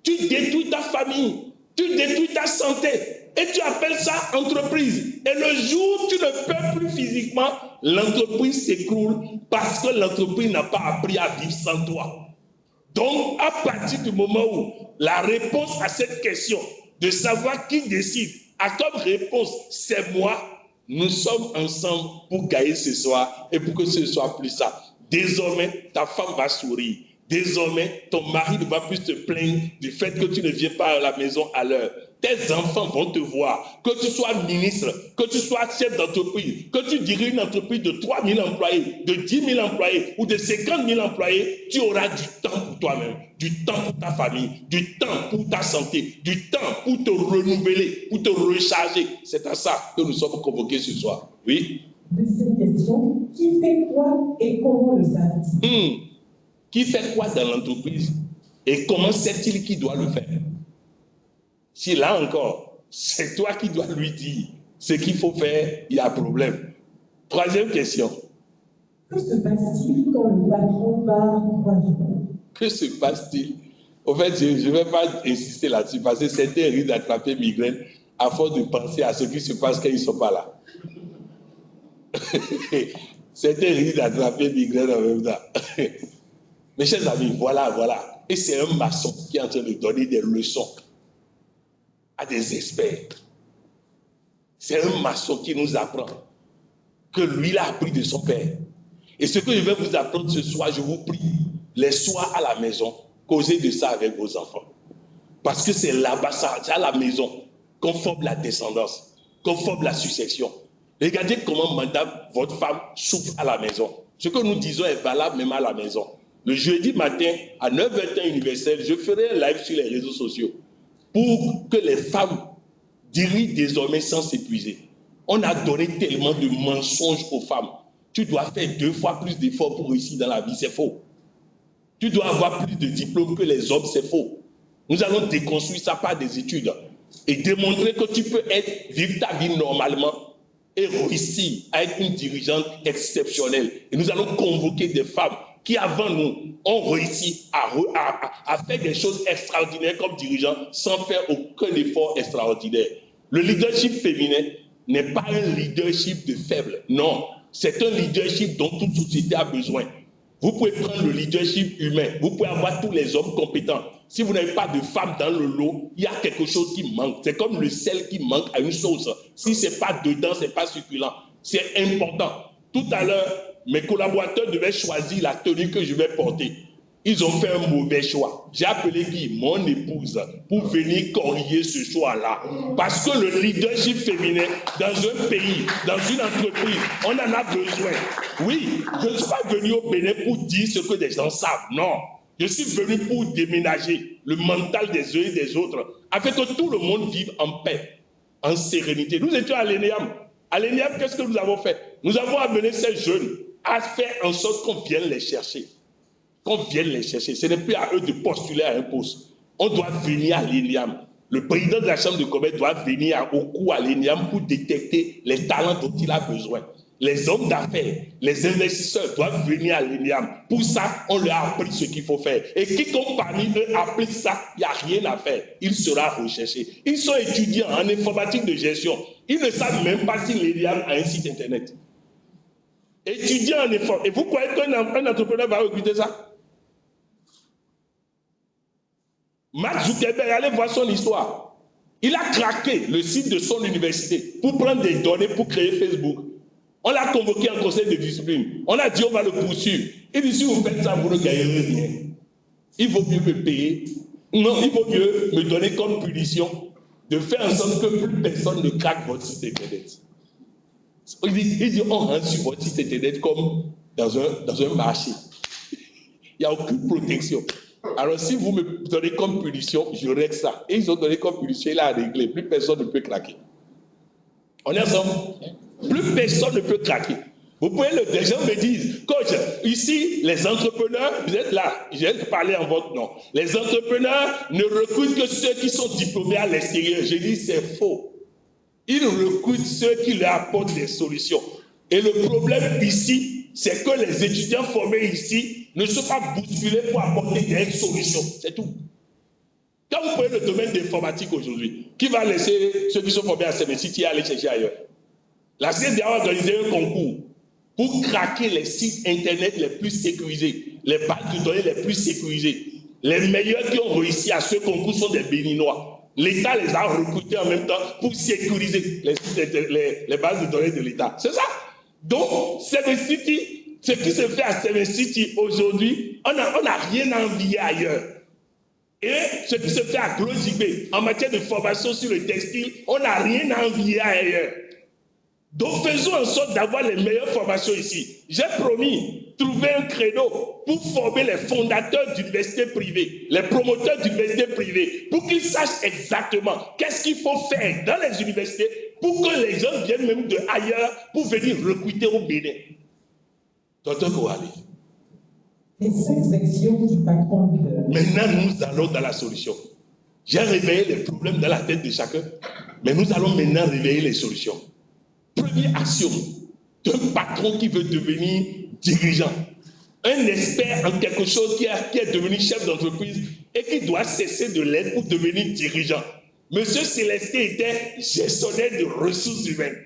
Tu détruis ta famille, tu détruis ta santé. Et tu appelles ça entreprise. Et le jour où tu ne peux plus physiquement, l'entreprise s'écroule parce que l'entreprise n'a pas appris à vivre sans toi. Donc, à partir du moment où la réponse à cette question de savoir qui décide a comme réponse c'est moi, nous sommes ensemble pour gagner ce soir et pour que ce soit plus ça. Désormais, ta femme va sourire. Désormais, ton mari ne va plus te plaindre du fait que tu ne viens pas à la maison à l'heure. Tes enfants vont te voir. Que tu sois ministre, que tu sois chef d'entreprise, que tu diriges une entreprise de 3 000 employés, de 10 000 employés ou de 50 000 employés, tu auras du temps pour toi-même, du temps pour ta famille, du temps pour ta santé, du temps pour te renouveler, pour te recharger. C'est à ça que nous sommes convoqués ce soir. Oui? Deuxième question, qui fait quoi et comment le savent-ils? Qui fait quoi dans l'entreprise et comment sait-il qui doit le faire? Si là encore, c'est toi qui dois lui dire ce qu'il faut faire, il y a problème. Troisième question. Que se passe-t-il quand le patron part 3 jours? Que se passe-t-il? En fait, je ne vais pas insister là-dessus parce que certains risquent d'attraper migraine à force de penser à ce qui se passe quand ils ne sont pas là. Certains risquent d'attraper migraine en même temps. Mes chers amis, voilà. Et c'est un maçon qui est en train de donner des leçons à des experts. C'est un maçon qui nous apprend que lui, il a appris de son père. Et ce que je vais vous apprendre ce soir, je vous prie, les soirs à la maison, causez de ça avec vos enfants. Parce que c'est là-bas, c'est à la maison qu'on forme la descendance, qu'on forme la succession. Regardez comment madame, votre femme, souffre à la maison. Ce que nous disons est valable même à la maison. Le jeudi matin, à 9h temps universel, je ferai un live sur les réseaux sociaux pour que les femmes dirigent désormais sans s'épuiser. On a donné tellement de mensonges aux femmes. Tu dois faire 2 fois plus d'efforts pour réussir dans la vie, c'est faux. Tu dois avoir plus de diplômes que les hommes, c'est faux. Nous allons déconstruire ça par des études et démontrer que tu peux vivre ta vie normalement et réussir à être une dirigeante exceptionnelle. Et nous allons convoquer des femmes qui, avant nous, ont réussi à faire des choses extraordinaires comme dirigeants sans faire aucun effort extraordinaire. Le leadership féminin n'est pas un leadership de faible. Non, c'est un leadership dont toute société a besoin. Vous pouvez prendre le leadership humain, vous pouvez avoir tous les hommes compétents. Si vous n'avez pas de femmes dans le lot, il y a quelque chose qui manque. C'est comme le sel qui manque à une sauce. Si ce n'est pas dedans, ce n'est pas succulent. C'est important. Tout à l'heure, mes collaborateurs devaient choisir la tenue que je vais porter. Ils ont fait un mauvais choix. J'ai appelé Guy, mon épouse, pour venir corriger ce choix-là. Parce que le leadership féminin, dans un pays, dans une entreprise, on en a besoin. Oui, je ne suis pas venu au Bénin pour dire ce que les gens savent. Non. Je suis venu pour déménager le mental des uns et des autres, afin que tout le monde vive en paix, en sérénité. Nous étions à l'ENEAM. À l'ENEAM, qu'est-ce que nous avons fait? Nous avons amené ces jeunes à faire en sorte qu'on vienne les chercher. Qu'on vienne les chercher. Ce n'est plus à eux de postuler à un poste. On doit venir à l'ENEAM. Le président de la Chambre de commerce doit venir au cours à l'ENEAM pour détecter les talents dont il a besoin. Les hommes d'affaires, les investisseurs doivent venir à l'ENEAM. Pour ça, on leur a appris ce qu'il faut faire. Et quiconque parmi eux applique ça, il n'y a rien à faire. Il sera recherché. Ils sont étudiants en informatique de gestion. Ils ne savent même pas si l'ENEAM a un site internet. Étudiants en informatique. Et vous croyez qu'un entrepreneur va recruter ça? Mark Zuckerberg, allez voir son histoire. Il a craqué le site de son université pour prendre des données pour créer Facebook. On l'a convoqué en conseil de discipline. On a dit on va le poursuivre. Il dit si vous faites ça, vous ne gagnerez rien. Il vaut mieux me payer. Non, il vaut mieux me donner comme punition de faire en sorte que plus personne ne craque votre site internet. Il dit on rentre sur votre site internet comme dans un marché. Il n'y a aucune protection. Alors si vous me donnez comme punition, je règle ça. Et ils ont donné comme punition, il a réglé. Plus personne ne peut craquer. On est ensemble? Plus personne ne peut craquer. Vous pouvez les gens me disent, coach, ici, les entrepreneurs, vous êtes là, j'ai parlé en votre nom. Les entrepreneurs ne recrutent que ceux qui sont diplômés à l'extérieur. Je dis, c'est faux. Ils recrutent ceux qui leur apportent des solutions. Et le problème ici, c'est que les étudiants formés ici ne sont pas bousculés pour apporter des solutions. C'est tout. Quand vous prenez le domaine de l'informatique aujourd'hui, qui va laisser ceux qui sont formés à CMCT aller chercher ailleurs? La CNDA a organisé un concours pour craquer les sites internet les plus sécurisés, les bases de données les plus sécurisées. Les meilleurs qui ont réussi à ce concours sont des Béninois. L'État les a recrutés en même temps pour sécuriser les bases de données de l'État. C'est ça. Donc, CMCT, ce qui se fait à CMCT aujourd'hui, on n'a rien à envier ailleurs. Et ce qui se fait à Glozibé, en matière de formation sur le textile, on n'a rien à envier ailleurs. Donc faisons en sorte d'avoir les meilleures formations ici. J'ai promis trouver un créneau pour former les fondateurs d'universités privées, les promoteurs d'universités privées, pour qu'ils sachent exactement qu'est-ce qu'il faut faire dans les universités pour que les gens viennent même de ailleurs pour venir recruter au Bénin. Docteur Kouali. Les 5 actions du patron leader. Maintenant, nous allons dans la solution. J'ai réveillé les problèmes dans la tête de chacun, mais nous allons maintenant réveiller les solutions. Première action d'un patron qui veut devenir dirigeant, un expert en quelque chose qui est devenu chef d'entreprise et qui doit cesser de l'être pour devenir dirigeant. Monsieur Célestin était gestionnaire de ressources humaines,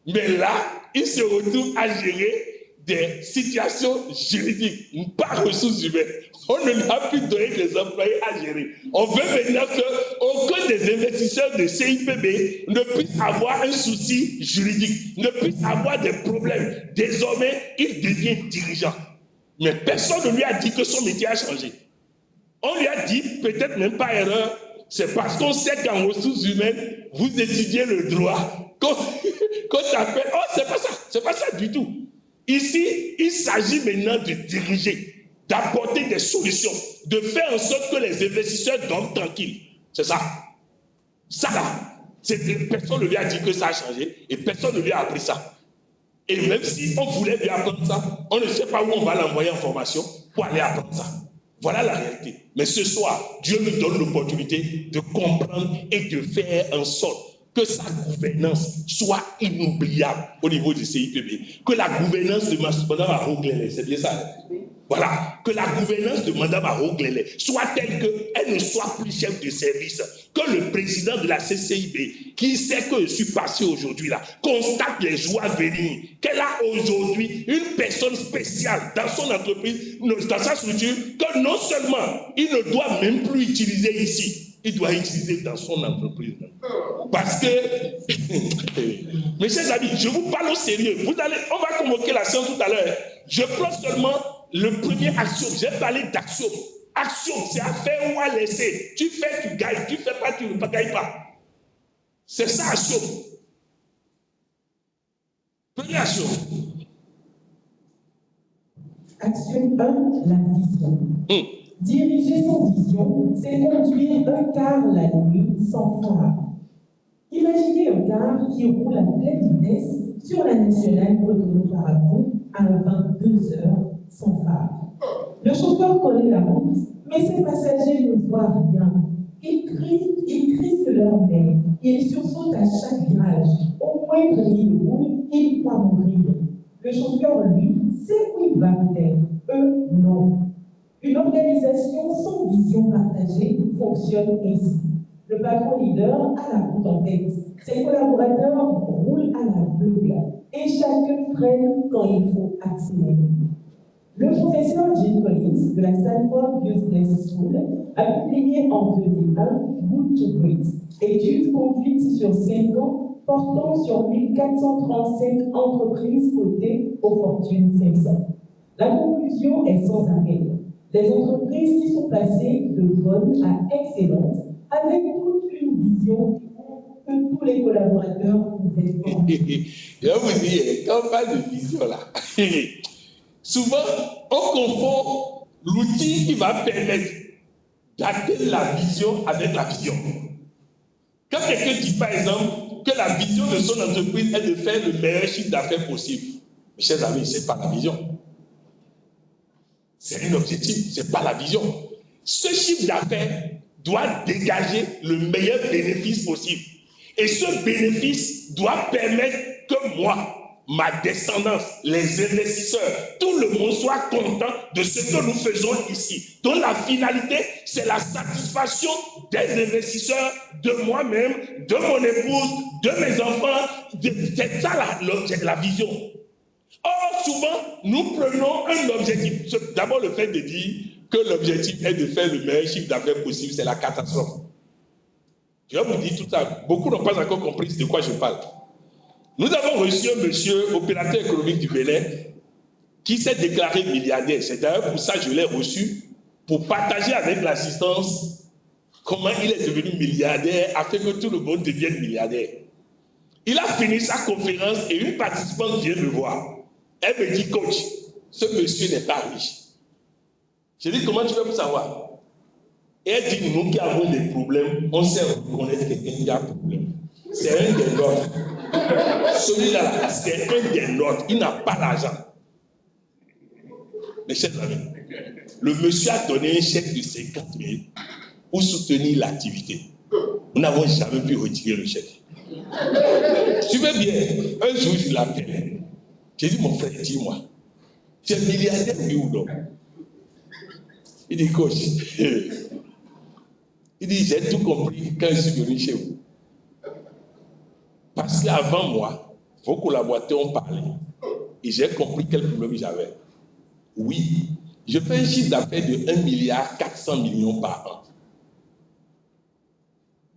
mais là, il se retrouve à gérer des situations juridiques, pas ressources humaines. On ne lui a plus donné des employés à gérer. On veut maintenant qu'aucun des investisseurs de CIPB ne puisse avoir un souci juridique, ne puisse avoir des problèmes. Désormais, il devient dirigeant. Mais personne ne lui a dit que son métier a changé. On lui a dit, peut-être même pas erreur, c'est parce qu'on sait qu'en ressources humaines, vous étudiez le droit. Qu'on t'appelle, oh, c'est pas ça du tout. Ici, il s'agit maintenant de diriger, d'apporter des solutions, de faire en sorte que les investisseurs dorment tranquilles. C'est ça. Ça là, personne ne lui a dit que ça a changé et personne ne lui a appris ça. Et même si on voulait lui apprendre ça, on ne sait pas où on va l'envoyer en formation pour aller apprendre ça. Voilà la réalité. Mais ce soir, Dieu nous donne l'opportunité de comprendre et de faire en sorte que sa gouvernance soit inoubliable au niveau du CIPB. Que la gouvernance de Mme Aroglele, c'est bien ça. Voilà, que la gouvernance de Mme Aroglele soit telle qu'elle ne soit plus chef de service. Que le président de la CCIB, qui sait que je suis passé aujourd'hui là, constate les joies venir. Qu'elle a aujourd'hui une personne spéciale dans son entreprise, dans sa structure, que non seulement il ne doit même plus utiliser ici, il doit utiliser dans son entreprise. Parce que, mes chers amis, je vous parle au sérieux. On va convoquer la séance tout à l'heure. Je prends seulement le premier action. J'ai parlé d'action. Action, c'est à faire ou à laisser. Tu fais, tu gagnes. Tu ne fais pas, tu ne gagnes pas. C'est ça, action. Première action. Action 1, la vision. Diriger son vision, c'est conduire un car la nuit sans phare. Imaginez un car qui roule à pleine vitesse sur la nationale Cotonou-Parakou à 22 heures sans phare. Le chauffeur connaît la route, mais ses passagers ne voient rien. Ils crient leur mère. Ils sursautent à chaque virage. Au moindre qu'il roule, il croit mourir. Le chauffeur, lui, sait où il va peut-être. Eux, non. Une organisation sans vision partagée fonctionne ainsi. Le patron leader a la route en tête. Ses collaborateurs roulent à l'aveugle et chacun freine quand il faut accélérer. Le professeur Jim Collins de la Stanford Business School a publié en 2001 Good to Great, étude conduite sur 5 ans portant sur 1435 entreprises cotées au Fortune 500. La conclusion est sans appel. Des entreprises qui sont passées de bonnes à excellentes avec toute une vision que tous les collaborateurs pouvaient former. Je vais vous dire, quand on parle de vision là, souvent on confond l'outil qui va permettre d'atteindre la vision avec la vision. Quand quelqu'un dit par exemple que la vision de son entreprise est de faire le meilleur chiffre d'affaires possible, mes chers amis, ce n'est pas la vision. C'est un objectif, ce n'est pas la vision. Ce chiffre d'affaires doit dégager le meilleur bénéfice possible. Et ce bénéfice doit permettre que moi, ma descendance, les investisseurs, tout le monde soit content de ce que nous faisons ici. Donc la finalité, c'est la satisfaction des investisseurs, de moi-même, de mon épouse, de mes enfants. C'est ça la vision. Or, souvent, nous prenons un objectif. D'abord, le fait de dire que l'objectif est de faire le meilleur chiffre d'affaires possible, c'est la catastrophe. Je vais vous dire tout ça. Beaucoup n'ont pas encore compris de quoi je parle. Nous avons reçu un monsieur, opérateur économique du Bénin, qui s'est déclaré milliardaire. C'est d'ailleurs pour ça que je l'ai reçu, pour partager avec l'assistance comment il est devenu milliardaire, afin que tout le monde devienne milliardaire. Il a fini sa conférence et une participante vient me voir. Elle me dit, coach, ce monsieur n'est pas riche. Je dis, comment tu veux pour savoir? Et elle dit, nous qui avons des problèmes, on sait reconnaître quelqu'un qui a un problème. C'est un des nôtres. Celui-là, c'est un des nôtres. Il n'a pas l'argent. Mes chers amis, le monsieur a donné un chèque de 50 000 pour soutenir l'activité. Nous n'avons jamais pu retirer le chèque. Tu veux bien, un jour je l'appelle. J'ai dit, mon frère, dis-moi, tu es milliardaire, oui ou non? Il dit, coach, il dit, j'ai tout compris quand je suis venu chez vous. Parce qu'avant moi, vos collaborateurs ont parlé et j'ai compris quel problème j'avais. Oui, je fais un chiffre d'affaires de 1,4 milliard par an.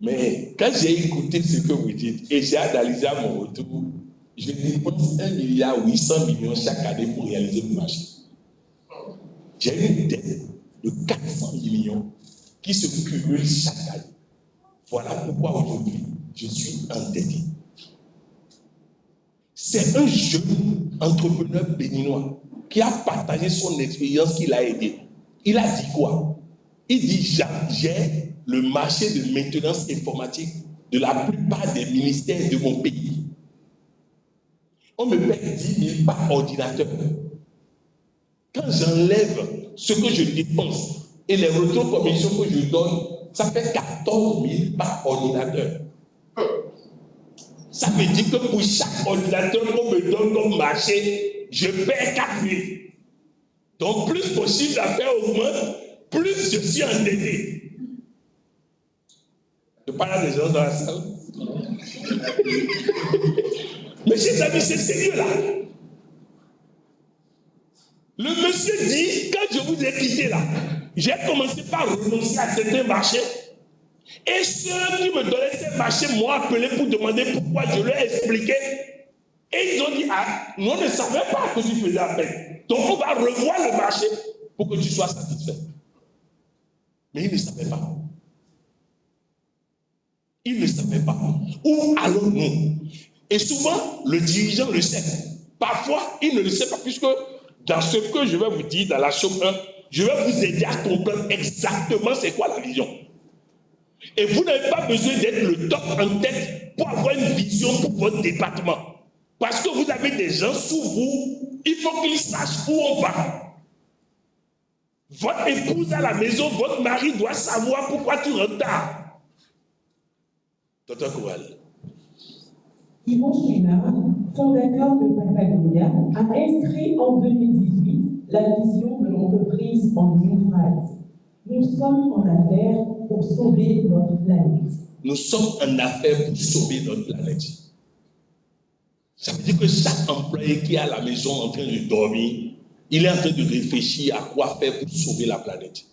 Mais quand j'ai écouté ce que vous dites et j'ai analysé à mon retour, je dépense 1,8 milliard chaque année pour réaliser le marché. J'ai une dette de 400 millions qui se cumule chaque année. Voilà pourquoi aujourd'hui, je suis endetté. C'est un jeune entrepreneur béninois qui a partagé son expérience, qui l'a aidé. Il a dit quoi? Il dit, j'ai le marché de maintenance informatique de la plupart des ministères de mon pays. On me paie 10 000 par ordinateur. Quand j'enlève ce que je dépense et les retours commissions que je donne, ça fait 14 000 par ordinateur. Ça veut dire que pour chaque ordinateur qu'on me donne comme marché, je paie 4 000. Donc plus mon chiffre d'affaires augmente, plus je suis endetté. Je parle à des gens dans la salle. Mais chers amis, c'est sérieux là. Le monsieur dit, quand je vous ai quitté là, j'ai commencé par renoncer à certains marchés. Et ceux qui me donnaient ces marchés m'ont appelé pour demander pourquoi. Je leur ai expliqué. Et ils ont dit, ah, nous on ne savait pas que tu faisais appel. Donc on va revoir le marché pour que tu sois satisfait. Mais ils ne savaient pas. Ils ne savaient pas. Où allons-nous? Et souvent, le dirigeant le sait. Parfois, il ne le sait pas, puisque dans ce que je vais vous dire, dans la chose 1, je vais vous aider à comprendre exactement c'est quoi la vision. Et vous n'avez pas besoin d'être le top en tête pour avoir une vision pour votre département. Parce que vous avez des gens sous vous, il faut qu'ils sachent où on va. Votre épouse à la maison, votre mari doit savoir pourquoi tu rentres tard. Docteur Koual. Yvon Chouinard, fondateur de Patagonia, a inscrit en 2018 la vision de l'entreprise en une phrase. Nous sommes en affaires pour sauver notre planète. Nous sommes en affaires pour sauver notre planète. Ça veut dire que chaque employé qui est à la maison en train de dormir, il est en train de réfléchir à quoi faire pour sauver la planète.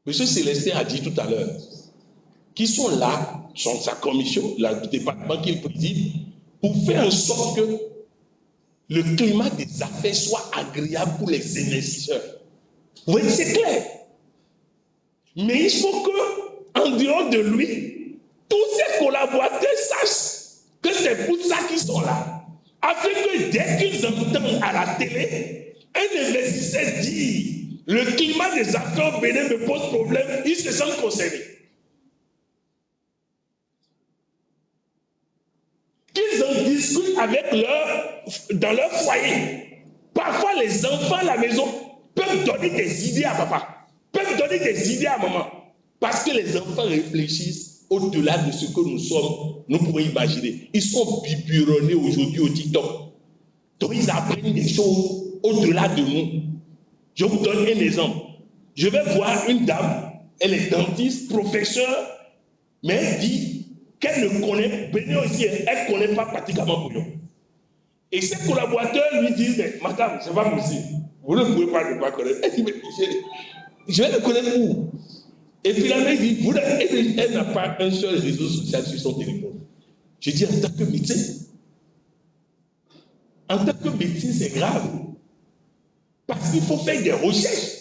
Monsieur Célestin a dit tout à l'heure qu'ils sont là, sont sa commission, le département qu'il préside, pour faire en sorte que le climat des affaires soit agréable pour les investisseurs. Oui, c'est clair. Mais il faut que, en dehors de lui, tous ses collaborateurs sachent que c'est pour ça qu'ils sont là. Afin que dès qu'ils entendent à la télé, un investisseur dit le climat des affaires au Bénin me pose problème, ils se sentent concernés. Qu'ils en discutent avec dans leur foyer. Parfois, les enfants à la maison peuvent donner des idées à papa, peuvent donner des idées à maman. Parce que les enfants réfléchissent au-delà de ce que nous pouvons imaginer. Ils sont biberonnés aujourd'hui au TikTok. Donc ils apprennent des choses au-delà de nous. Je vous donne un exemple. Je vais voir une dame, elle est dentiste, professeure, mais elle dit qu'elle ne connaît, venez aussi, elle ne connaît pas pratiquement Bouillon. Et ses collaborateurs lui disent, mais madame, c'est pas possible. Vous ne pouvez pas ne pas connaître. Elle dit, mais je vais le connaître où? Et puis la mère dit, elle n'a pas un seul réseau social sur son téléphone. Je dis, en tant que médecin, c'est grave. Parce qu'il faut faire des recherches.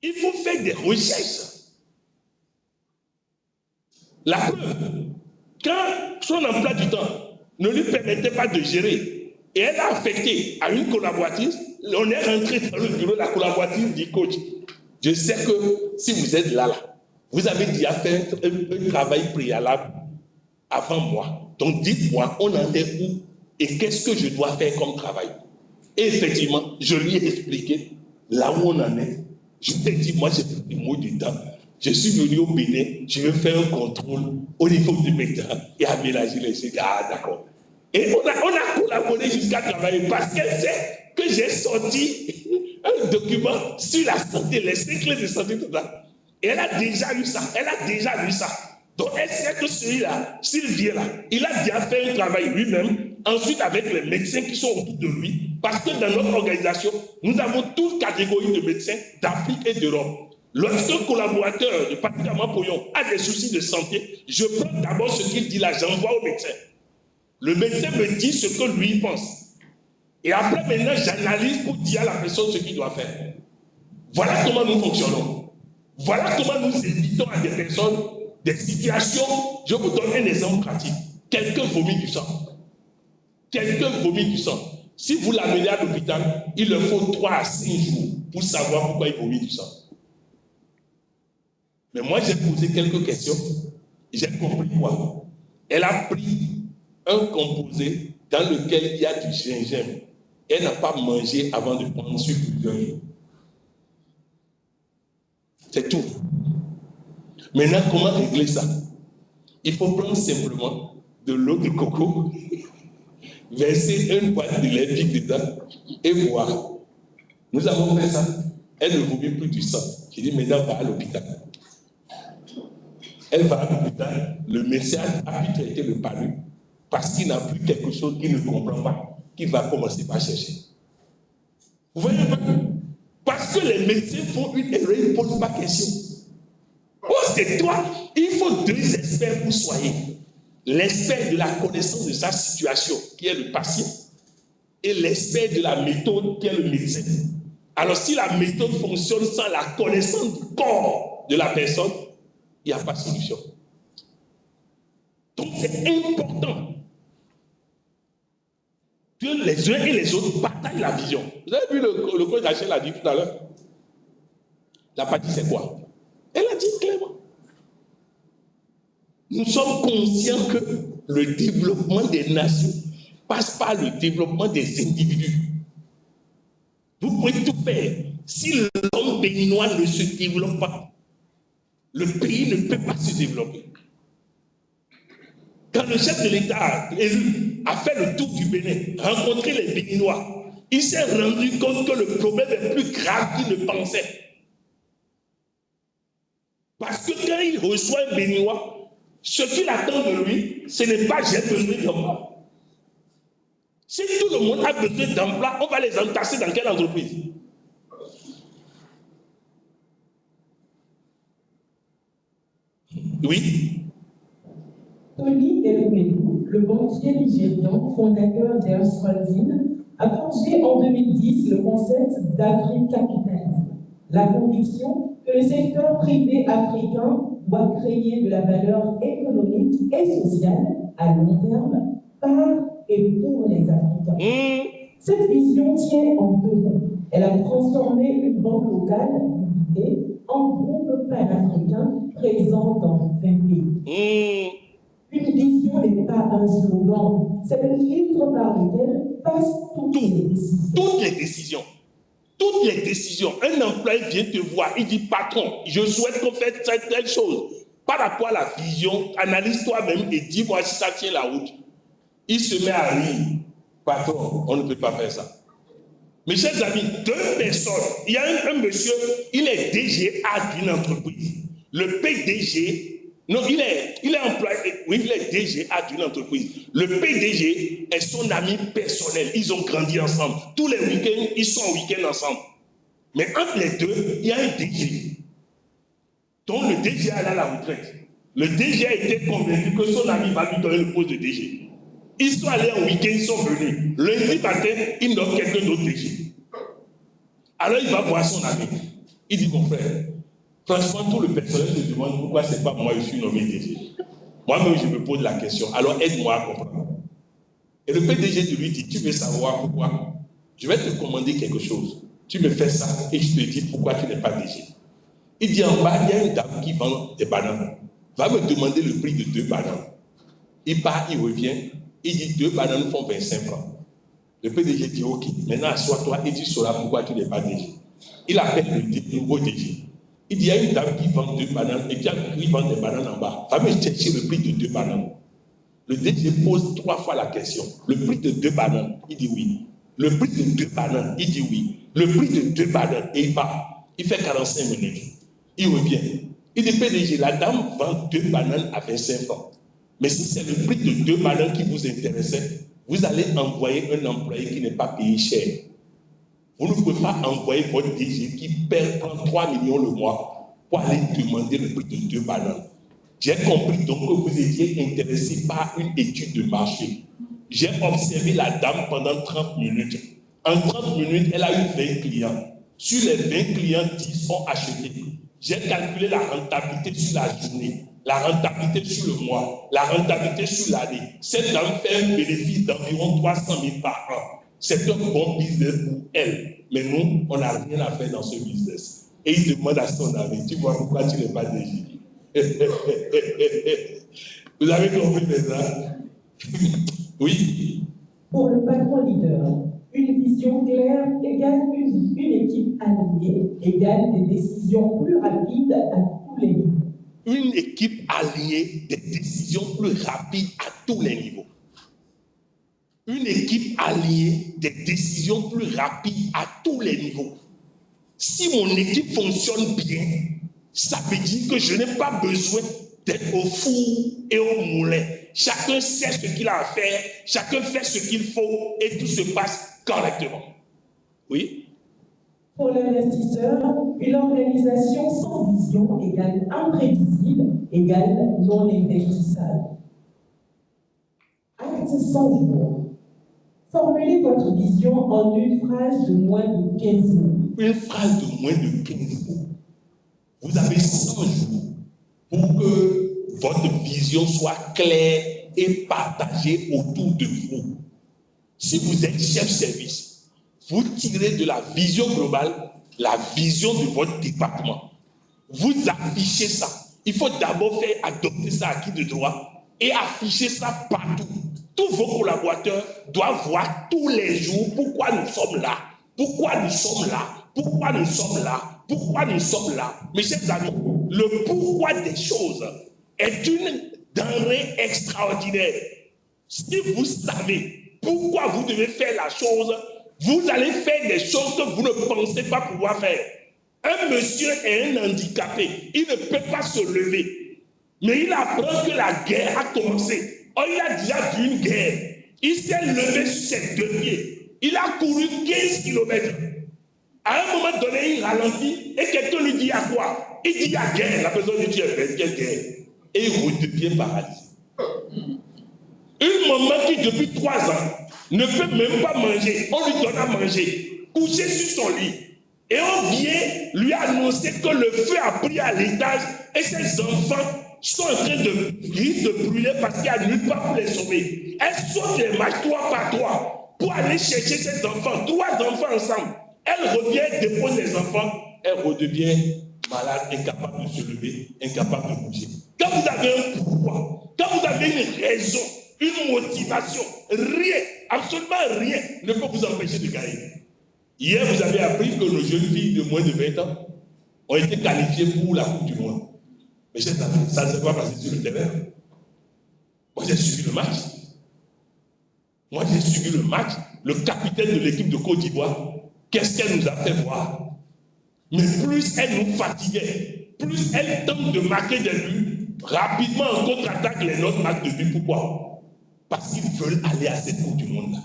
Il faut faire des recherches. La preuve, quand son emploi du temps ne lui permettait pas de gérer, et elle a affecté à une collaboratrice, on est rentré dans le bureau, la collaboratrice dit, coach, je sais que si vous êtes là, vous avez déjà fait un travail préalable avant moi. Donc dites-moi, on en est où et qu'est-ce que je dois faire comme travail? Et effectivement, je lui ai expliqué là où on en est. Je lui ai dit, moi j'ai pris des mots du temps. Je suis venu au Bénin, je vais faire un contrôle au niveau du médecin et aménager les choses. Ah d'accord. Et on a collaboré jusqu'à travailler parce qu'elle sait que j'ai sorti un document sur la santé, les 5 clés de santé, tout ça. Et elle a déjà eu ça. Donc elle sait que celui-là, s'il vient là, il a déjà fait un travail lui-même, ensuite avec les médecins qui sont autour de lui, parce que dans notre organisation, nous avons toutes catégories de médecins d'Afrique et d'Europe. Lorsqu'un collaborateur de Patrick Ampouillon a des soucis de santé, je prends d'abord ce qu'il dit là, j'envoie au médecin. Le médecin me dit ce que lui pense. Et après, maintenant, j'analyse pour dire à la personne ce qu'il doit faire. Voilà comment nous fonctionnons. Voilà comment nous évitons à des personnes des situations. Je vous donne un exemple pratique. Quelqu'un vomit du sang. Si vous l'amenez à l'hôpital, il leur faut 3 à 5 jours pour savoir pourquoi il vomit du sang. Mais moi, j'ai posé quelques questions. J'ai compris quoi. Elle a pris un composé dans lequel il y a du gingembre. Elle n'a pas mangé avant de prendre sur plusieurs jours. C'est tout. Maintenant, comment régler ça? Il faut prendre simplement de l'eau de coco, verser une boîte de lait pique dedans et boire. Nous avons fait ça. Elle ne vomit plus du sang. J'ai dit, maintenant, va à l'hôpital. Elle va à l'hôpital. Le médecin a pu traiter le palu parce qu'il n'a plus quelque chose qu'il ne comprend pas, qu'il va commencer par chercher. Vous voyez pas? Parce que les médecins font une erreur, ils ne posent pas question. Oh, c'est toi. Il faut 2 experts pour soigner. L'expert de la connaissance de sa situation, qui est le patient, et l'expert de la méthode, qui est le médecin. Alors, si la méthode fonctionne sans la connaissance du corps de la personne, il n'y a pas de solution. Donc, c'est important que les uns et les autres partagent la vision. Vous avez vu le coach Rachel a dit tout à l'heure. La partie, c'est quoi? Elle a dit clairement. Nous sommes conscients que le développement des nations passe par le développement des individus. Vous pouvez tout faire. Si l'homme béninois ne se développe pas, le pays ne peut pas se développer. Quand le chef de l'État élu a fait le tour du Bénin, rencontré les Béninois, il s'est rendu compte que le problème est plus grave qu'il ne pensait. Parce que quand il reçoit un Béninois, ce qu'il attend de lui, ce n'est pas j'ai besoin d'emploi. Si tout le monde a besoin d'emploi, on va les entasser dans quelle entreprise? Oui. Tony Elumelu, le banquier nigérian, fondateur d'Earth Holding, a plongé en 2010 le concept d'agri-capitalisme, la conviction que le secteur privé africain doit créer de la valeur économique et sociale à long terme par et pour les Africains. Cette vision tient en 2 mots. Elle a transformé une banque locale en groupe panafricain présent dans 20 pays. Une vision n'est pas un slogan, c'est le filtre par lequel passent toutes les décisions. Toutes les décisions. toutes les décisions. Un employé vient te voir, il dit patron, je souhaite qu'on fasse telle chose. Par rapport à la vision, analyse toi-même et dis-moi si ça tient la route. Il se met à rire. Patron, on ne peut pas faire ça. Mes chers amis, deux personnes. Il y a un monsieur, il est DGA d'une entreprise. Le PDG, non, il est employé, oui, il est DGA d'une entreprise. Le PDG est son ami personnel. Ils ont grandi ensemble. Tous les week-ends, ils sont en week-end ensemble. Mais entre les deux, il y a un DG. Donc le DG a la retraite. Le DG a été convaincu que son ami va lui donner le poste de DG. Ils sont allés en week-end, ils sont venus. Lundi matin, il nomme quelqu'un d'autre DG. Alors il va voir son ami. Il dit, mon frère, franchement, tout le personnel se demande pourquoi ce n'est pas moi, je suis nommé DG. Moi-même, je me pose la question. Alors aide-moi à comprendre. Et le PDG lui dit, tu veux savoir pourquoi? Je vais te commander quelque chose. Tu me fais ça et je te dis pourquoi tu n'es pas DG. Il dit, en bas, il y a une dame qui vend des bananes. Va me demander le prix de 2 bananes. Il part, il revient. Il dit 2 bananes font 25 francs. Le PDG dit ok, maintenant assois-toi et tu sauras pourquoi tu n'es pas DG. Il appelle le nouveau DG. Il dit il y a une dame qui vend 2 bananes et qui vend des bananes en bas. Va me chercher le prix de 2 bananes. Le DG pose 3 fois la question. Le prix de 2 bananes, il dit oui. Le prix de 2 bananes, il dit oui. Le prix de 2 bananes, et il part. Il fait 45 minutes. Il revient. Il dit PDG, la dame vend 2 bananes à 25 francs. Mais si c'est le prix de 2 bananes qui vous intéressait, vous allez envoyer un employé qui n'est pas payé cher. Vous ne pouvez pas envoyer votre DG qui prend 3 millions le mois pour aller demander le prix de 2 bananes. J'ai compris donc que vous étiez intéressé par une étude de marché. J'ai observé la dame pendant 30 minutes. En 30 minutes, elle a eu 20 clients. Sur les 20 clients, 10 ont acheté. J'ai calculé la rentabilité sur la journée, la rentabilité sur le mois, la rentabilité sur l'année. Cette dame fait un bénéfice d'environ 300 000 par an. C'est un bon business pour elle. Mais nous, on n'a rien à faire dans ce business. Et il demande à son ami, tu vois pourquoi tu n'es pas DG? Vous avez compris maintenant? Oui. Pour le patron leader, une vision claire égale une équipe alignée, égale des décisions plus rapides à tous les niveaux. Une équipe alignée, des décisions plus rapides à tous les niveaux. Une équipe alignée, des décisions plus rapides à tous les niveaux. Si mon équipe fonctionne bien, ça veut dire que je n'ai pas besoin d'être au four et au moulin. Chacun sait ce qu'il a à faire, chacun fait ce qu'il faut et tout se passe correctement. Oui? Pour l'investisseur, une organisation sans vision égale imprévisible, égale non investissable. Acte 100 jours. Formulez votre vision en une phrase de moins de 15 mots. Une phrase de moins de 15 mots. Vous avez 100 jours pour que votre vision soit claire et partagée autour de vous. Si vous êtes chef service, vous tirez de la vision globale la vision de votre département. Vous affichez ça. Il faut d'abord faire adopter ça à qui de droit et afficher ça partout. Tous vos collaborateurs doivent voir tous les jours pourquoi nous sommes là, pourquoi nous sommes là, pourquoi nous sommes là, pourquoi nous sommes là. Mes chers amis, le pourquoi des choses est une denrée extraordinaire. Si vous savez pourquoi vous devez faire la chose, vous allez faire des choses que vous ne pensez pas pouvoir faire. Un monsieur est un handicapé, il ne peut pas se lever, mais il apprend que la guerre a commencé. Oh, il a déjà vu une guerre. Il s'est levé sur ses 2 pieds. Il a couru 15 km. À un moment donné, il ralentit et quelqu'un lui dit à quoi? Il dit il y a guerre. La personne lui dit quelle guerre? Et il redevient paralysé. Une maman qui depuis 3 ans ne peut même pas manger, on lui donne à manger, couché sur son lit. Et on vient lui annoncer que le feu a pris à l'étage et ses enfants sont en train de brûler parce qu'il n'y a nulle part pour les sauver. Elle saute les marches 3 par 3 pour aller chercher ses enfants, 3 enfants ensemble. Elle revient, dépose les enfants, elle redevient malade, incapable de se lever, incapable de bouger. Quand vous avez un pourquoi, quand vous avez une raison, une motivation, rien, absolument rien ne peut vous empêcher de gagner. Hier, vous avez appris que nos jeunes filles de moins de 20 ans ont été qualifiées pour la Coupe du Monde. Mais ça ne s'est pas passé sur le terrain. Moi, j'ai suivi le match. Le capitaine de l'équipe de Côte d'Ivoire, qu'est-ce qu'elle nous a fait voir? Mais plus elle nous fatiguait, plus elle tente de marquer des buts, rapidement en contre-attaque, les nôtres marquent de buts. Pourquoi? Parce qu'ils veulent aller à cette Coupe du Monde-là.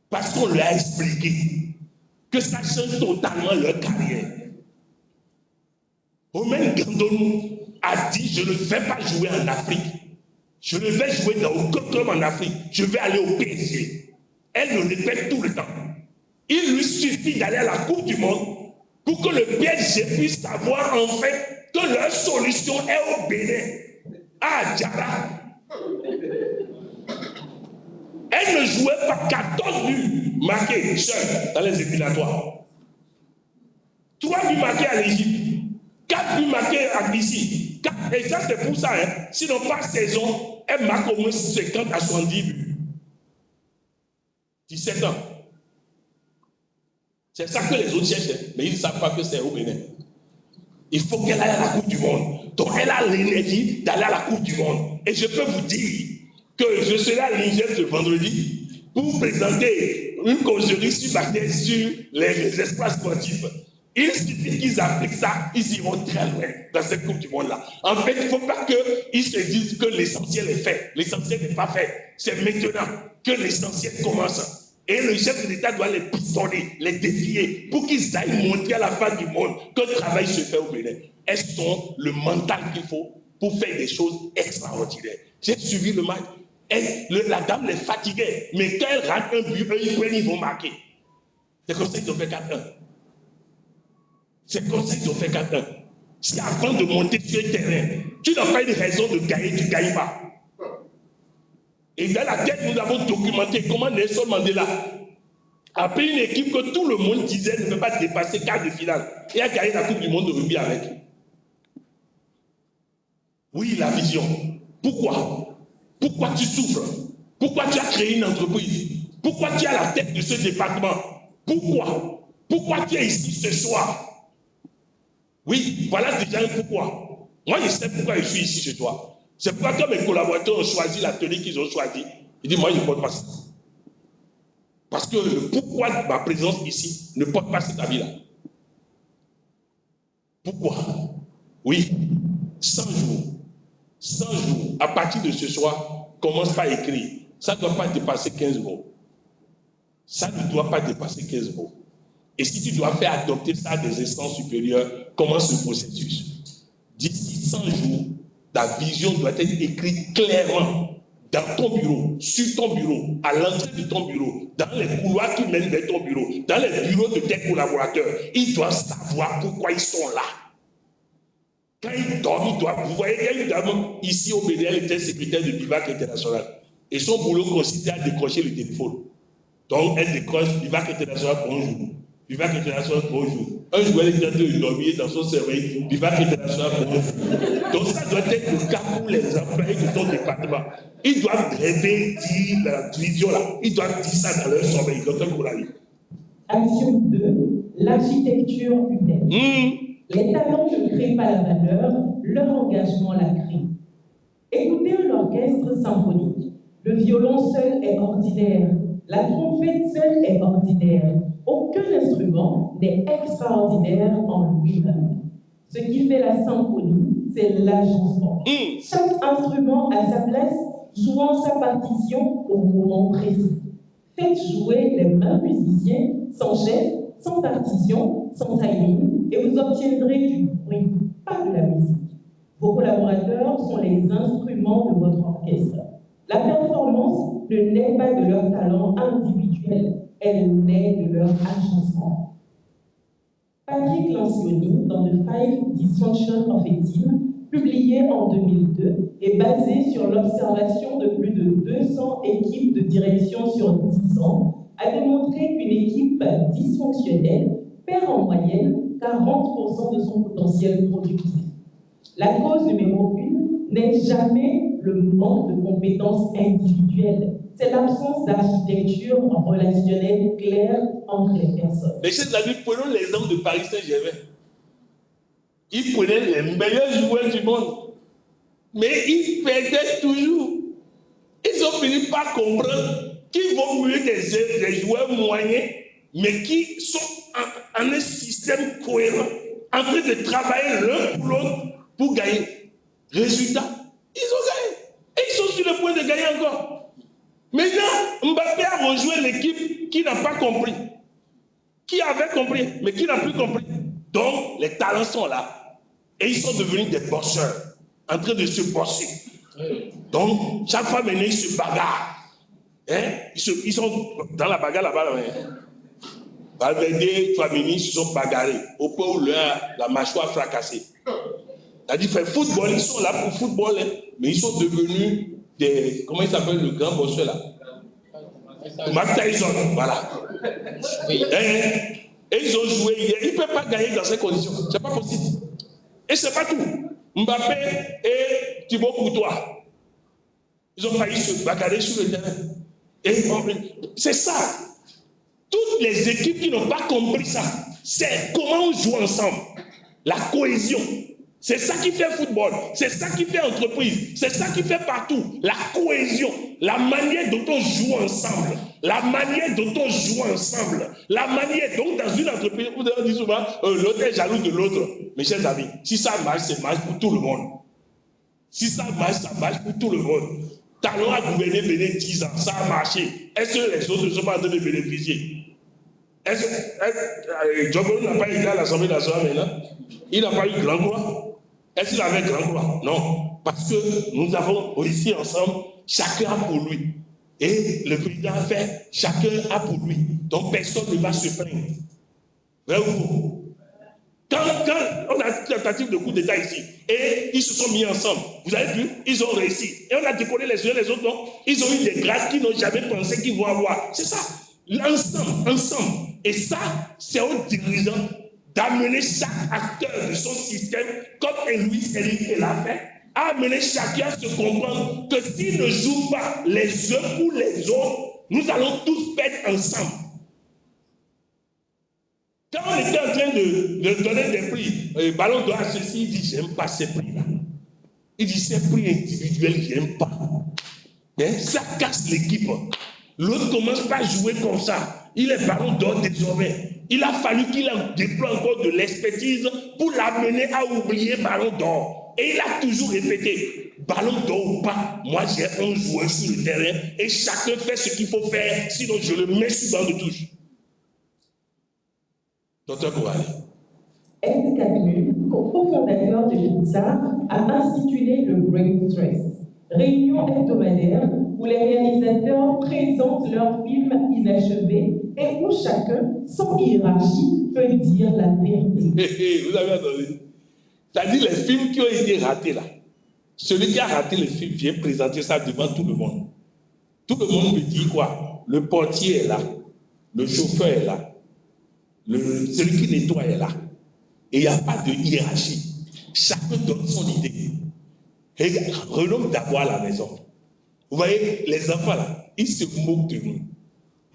Parce qu'on leur a expliqué que ça change totalement leur carrière. Romain Gandon a dit, je ne vais pas jouer en Afrique. Je ne vais jouer dans aucun club en Afrique. Je vais aller au PSG. Elle le répète tout le temps. Il lui suffit d'aller à la Coupe du Monde pour que le PSG puisse savoir en fait que leur solution est au Bénin, à Djara. Elle ne jouait pas 14 buts marqués seul dans les éliminatoires. 3 buts marqués à l'Égypte, 4 buts marqués à Grissi. Et ça, c'est pour ça, hein. Sinon, par saison, elle marque au moins 50 à 70 buts. 17 ans. C'est ça que les autres cherchent, mais ils ne savent pas que c'est au Bénin. Il faut qu'elle aille à la Coupe du Monde. Donc, elle a l'énergie d'aller à la Coupe du Monde. Et je peux vous dire que je serai à Niger ce vendredi pour présenter une causerie sur les espaces sportifs. Il suffit qu'ils appliquent ça, ils iront très loin dans cette Coupe du Monde-là. En fait, il ne faut pas qu'ils se disent que l'essentiel est fait. L'essentiel n'est pas fait. C'est maintenant que l'essentiel commence. Et le chef de l'État doit les pistonner, les défier, pour qu'ils aillent montrer à la face du monde que le travail se fait au Bénin. Elles ont le mental qu'il faut pour faire des choses extraordinaires. J'ai suivi le match. La dame les fatiguait, mais quand elle rate un but, ils vont marquer. C'est comme ça qu'ils ont fait 4-1. C'est comme ça qu'ils ont fait 4-1. Si avant de monter sur le terrain, tu n'as pas une raison de gagner, tu ne gagnes pas. Et dans la tête, nous avons documenté comment Nelson Mandela a pris une équipe que tout le monde disait ne peut pas dépasser quart de finale et a gagné la Coupe du Monde de rugby avec. Oui, la vision. Pourquoi? Pourquoi tu souffres? Pourquoi tu as créé une entreprise? Pourquoi tu es à la tête de ce département? Pourquoi? Pourquoi tu es ici ce soir? Oui, voilà déjà un pourquoi. Moi, je sais pourquoi je suis ici chez toi. C'est pourquoi quand mes collaborateurs ont choisi la tenue qu'ils ont choisie, ils disent, moi, je ne porte pas ça. Parce que le pourquoi de ma présence ici ne porte pas cet habit-là. Pourquoi? Oui, 100 jours. 100 jours. À partir de ce soir, commence par écrire. Ça ne doit pas dépasser 15 mots. Ça ne doit pas dépasser 15 mots. Et si tu dois faire adopter ça à des instances supérieures, commence le processus. D'ici 100 jours, ta vision doit être écrite clairement dans ton bureau, sur ton bureau, à l'entrée de ton bureau, dans les couloirs qui mènent vers ton bureau, dans les bureaux de tes collaborateurs. Ils doivent savoir pourquoi ils sont là. Quand ils dorment, ils doivent. Vous voyez, il y a une dame ici au Bénin, elle était secrétaire de Bivac International. Et son boulot consistait à décrocher le téléphone. Donc, elle décroche Bivac International, bonjour. Bivac International, bonjour. Un jour, elle était en train de dormir dans son cerveil. Bivac International, bonjour. Donc, ça doit être le cas pour les employés de ton département. Ils doivent rêver, dire la vision là. Ils doivent dire ça dans leur sommeil. Action 2, l'architecture humaine. Les talents ne créent pas la valeur, leur engagement la crée. Écoutez un orchestre symphonique. Le violon seul est ordinaire. La trompette seule est ordinaire. Aucun instrument n'est extraordinaire en lui-même. Ce qui fait la symphonie, c'est l'agencement. Chaque instrument a sa place, jouant sa partition au moment précis. Faites jouer les mêmes musiciens, sans chef, sans partition, sans timing, et vous obtiendrez du bruit, pas de la musique. Vos collaborateurs sont les instruments de votre orchestre. La performance ne naît pas de leur talent individuel, elle naît de leur agencement. Patrick Lencioni, dans The 5 Dysfunctions of a Team, publié en 2002, est basé sur l'observation de plus de 200 équipes de direction sur 10 ans, a démontré qu'une équipe dysfonctionnelle perd en moyenne 40% de son potentiel productif. La cause numéro 1, n'est jamais le manque de compétences individuelles. C'est l'absence d'architecture relationnelle claire entre les personnes. Mes chers amis, prenons l'exemple de Paris Saint-Germain. Ils prenaient les meilleurs joueurs du monde, mais ils perdaient toujours. Ils ont fini par comprendre qu'il vaut mieux des joueurs moyens, mais qui sont en un système cohérent, en train de travailler l'un pour l'autre pour gagner. Résultat, ils ont gagné. Et ils sont sur le point de gagner encore. Maintenant, Mbappé a rejoint l'équipe qui n'a pas compris. Qui avait compris, mais qui n'a plus compris. Donc, les talents sont là. Et ils sont devenus des bosseurs, en train de se bosser. Donc, chaque fois maintenant, ils se bagarrent. Hein? Ils sont dans la bagarre là-bas. Valverde, Tchouaméni se sont bagarrés au point où la mâchoire fracassée. C'est-à-dire, fait football, ils sont là pour football, hein, mais ils sont devenus des. Comment il s'appelle le grand bosseur là? Mike Tyson, voilà. Et ils ont joué hier. Ils ne peuvent pas gagner dans ces conditions. Ce n'est pas possible. Et ce n'est pas tout. Mbappé et Thibaut Courtois, ils ont failli se bagarrer sur le terrain. Et c'est ça. Toutes les équipes qui n'ont pas compris ça, c'est comment on joue ensemble. La cohésion. C'est ça qui fait football. C'est ça qui fait entreprise. C'est ça qui fait partout. La cohésion. La manière dont on joue ensemble. La manière dont on joue ensemble. La manière dont dans une entreprise, on dit souvent, l'autre est jaloux de l'autre. Mes chers amis, si ça marche, c'est marche pour tout le monde. Si ça marche pour tout le monde. Talon a gouverné pendant 10 ans, ça a marché. Est-ce que les autres ne sont pas en train de bénéficier? Est-ce que Djobon n'a pas été à l'Assemblée nationale maintenant? Il n'a pas eu grand quoi? Est-ce qu'il avait grand quoi? Non. Parce que nous avons réussi ensemble, chacun a pour lui. Et le président a fait, chacun a pour lui. Donc personne ne va se plaindre. Vrai ou faux? Quand on a une tentative de coup d'État ici, et ils se sont mis ensemble, vous avez vu, ils ont réussi. Et on a décollé les uns les autres, non? Ils ont eu des grades qu'ils n'ont jamais pensé qu'ils vont avoir. C'est ça. Ensemble. Et ça, c'est aux dirigeants d'amener chaque acteur de son système, comme Louis Henrique l'a fait, à amener chacun à se comprendre que s'ils ne jouent pas les uns pour les autres, nous allons tous perdre ensemble. Quand on était en train de donner des prix, Ballon d'Or à ceci, il dit, j'aime pas ces prix-là. Il dit, ces prix individuels, j'aime pas. Mais ça casse l'équipe. L'autre commence pas à jouer comme ça. Il est Ballon d'Or désormais. Il a fallu qu'il déploie encore de l'expertise pour l'amener à oublier Ballon d'Or. Et il a toujours répété, Ballon d'Or ou pas, moi j'ai un joueur sur le terrain et chacun fait ce qu'il faut faire, sinon je le mets sur banc de touche. Docteur Kouali. Ed Catmull, cofondateur de l'INSA, a institué le Brain Stress, réunion hebdomadaire où les réalisateurs présentent leurs films inachevés et où chacun, sans hiérarchie, peut dire la vérité. Vous avez entendu? C'est-à-dire les films qui ont été ratés là. Celui qui a raté le film vient présenter ça devant tout le monde. Tout le monde me dit quoi? Le portier est là, le chauffeur est là, celui qui nettoie est là. Et il n'y a pas de hiérarchie. Chacun donne son idée. Et renom d'avoir la maison. Vous voyez, les enfants là, ils se moquent de nous.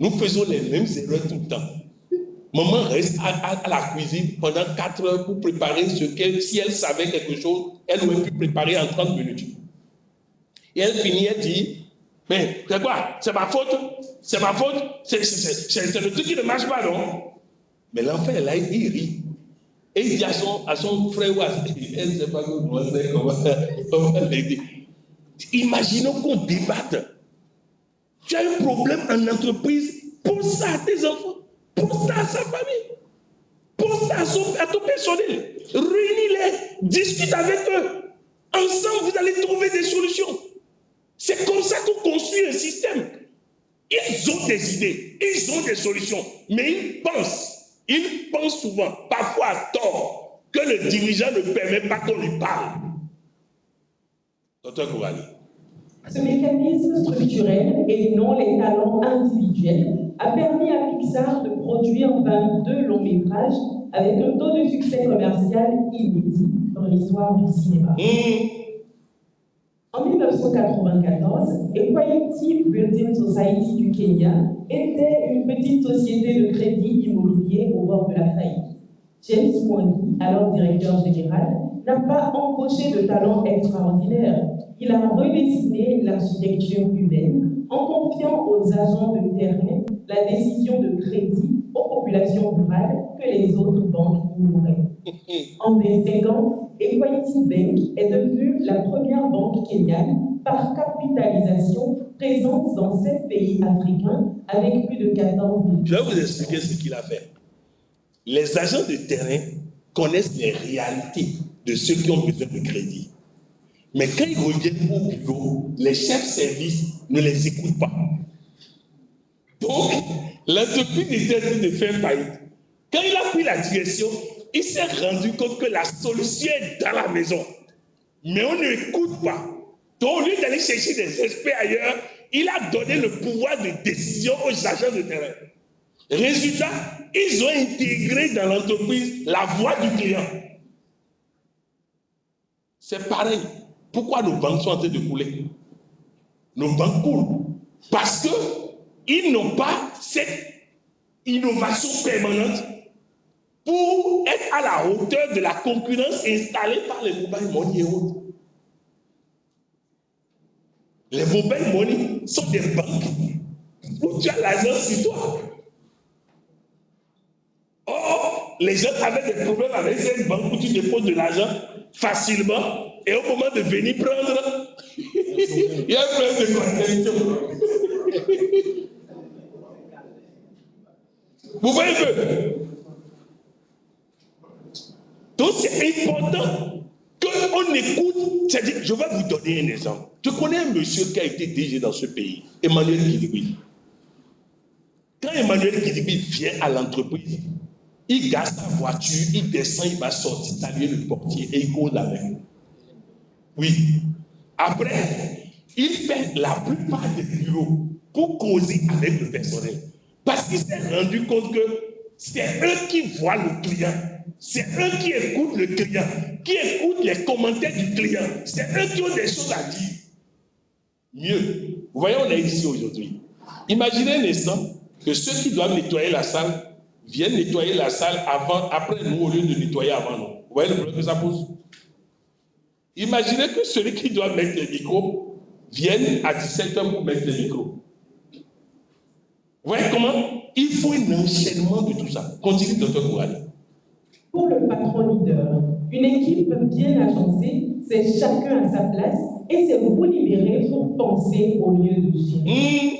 Nous faisons les mêmes erreurs tout le temps. Maman reste à la cuisine pendant 4 heures pour préparer ce qu'elle, si elle savait quelque chose, elle aurait pu préparer en 30 minutes. Et elle finit, elle dit, mais c'est quoi? C'est ma faute? C'est ma faute? C'est le truc qui ne marche pas, non? Mais l'enfant, là, il rit. Et il dit à son frère, elle ne sait pas comment l'aider. Imaginons qu'on débatte. Tu as un problème en entreprise, pose ça à tes enfants, pose ça à sa famille, pose ça à ton personnel, réunis-les, discute avec eux. Ensemble, vous allez trouver des solutions. C'est comme ça qu'on construit un système. Ils ont des idées, ils ont des solutions, mais ils pensent souvent, parfois à tort, que le dirigeant ne permet pas qu'on lui parle. Docteur Kouali. Ce mécanisme structurel et non les talents individuels a permis à Pixar de produire 22 longs métrages avec un taux de succès commercial inédit dans l'histoire du cinéma. En 1994, Equality Building Society du Kenya était une petite société de crédit immobilier au bord de la faillite. James Mwangi, alors directeur général, n'a pas embauché de talents extraordinaires. Il a redessiné l'architecture humaine en confiant aux agents de terrain la décision de crédit aux populations rurales que les autres banques ignoraient. En 25 ans, Equality Bank est devenue la première banque kenyane par capitalisation présente dans 7 pays africains avec plus de 14 000. Je vais vous expliquer ce qu'il a fait. Les agents de terrain connaissent les réalités de ceux qui ont besoin de crédit. Mais quand ils reviennent au bureau, les chefs services ne les écoutent pas. Donc, l'entreprise était en train de faire faillite. Quand il a pris la direction, il s'est rendu compte que la solution est dans la maison. Mais on ne l'écoute pas. Donc, au lieu d'aller chercher des experts ailleurs, il a donné le pouvoir de décision aux agents de terrain. Résultat, ils ont intégré dans l'entreprise la voix du client. C'est pareil. Pourquoi nos banques sont en train de couler? Nos banques coulent parce qu'ils n'ont pas cette innovation permanente pour être à la hauteur de la concurrence installée par les mobile money et autres. Les mobile money sont des banques où tu as l'argent sur toi. Or, les gens avaient des problèmes avec cette banque où tu déposes de l'argent facilement et au moment de venir prendre, il y a plein de contradictions. Vous voyez que donc c'est important qu'on écoute. C'est-à-dire, je vais vous donner un exemple. Je connais un monsieur qui a été DG dans ce pays, Emmanuel Kidibi. Quand Emmanuel Kidibi vient à l'entreprise, il garde sa voiture, il descend, il va sortir, saluer le portier et il cause avec. Oui. Après, il fait la plupart des bureaux pour causer avec le personnel. Parce qu'il s'est rendu compte que c'est eux qui voient le client. C'est eux qui écoutent le client, qui écoutent les commentaires du client. C'est eux qui ont des choses à dire. Mieux. Vous voyez, on est ici aujourd'hui. Imaginez un instant que ceux qui doivent nettoyer la salle viennent nettoyer la salle après nous, au lieu de nettoyer avant nous. Vous voyez le problème que ça pose? Imaginez que celui qui doit mettre le micro vienne à 17h pour mettre le micro. Vous voyez comment? Il faut un enchaînement de tout ça. Continue, docteur Kourali. Pour le patron leader, une équipe bien agencée, c'est chacun à sa place et c'est vous libérer pour penser au lieu de gérer.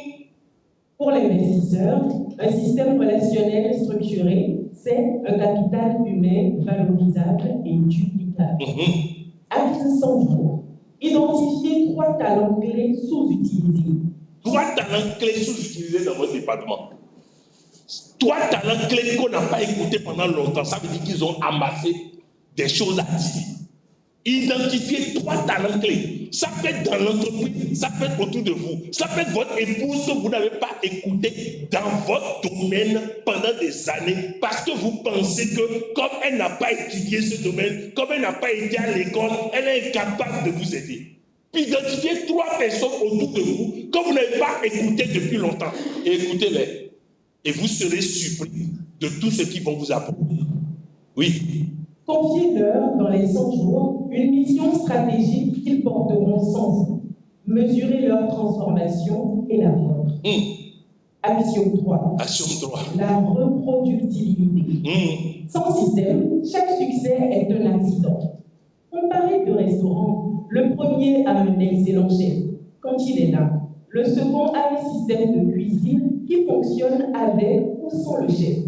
Pour l'investisseur, un système relationnel structuré, c'est un capital humain valorisable et duplicable. Acte 100 jours. Identifiez 3 talents clés sous-utilisés. 3 talents clés sous-utilisés dans votre département. 3 talents clés qu'on n'a pas écoutés pendant longtemps. Ça veut dire qu'ils ont amassé des choses à dire. Identifiez 3 talents clés. Ça peut être dans l'entreprise, ça peut être autour de vous. Ça peut être votre épouse que vous n'avez pas écouté dans votre domaine pendant des années parce que vous pensez que comme elle n'a pas étudié ce domaine, comme elle n'a pas été à l'école, elle est incapable de vous aider. Puis identifiez 3 personnes autour de vous que vous n'avez pas écouté depuis longtemps. Et écoutez-les. Et vous serez surpris de tout ce qu'ils vont vous apporter. Oui. Confiez-leur dans les 100 jours une mission stratégique qu'ils porteront sans vous. Mesurez leur transformation et la vôtre. Action 3. Action 3. La reproductibilité. Sans système, chaque succès est un accident. Comparez 2 restaurants. Le premier a un excellent chef quand il est là. Le second a un système de cuisine qui fonctionne avec ou sans le chef.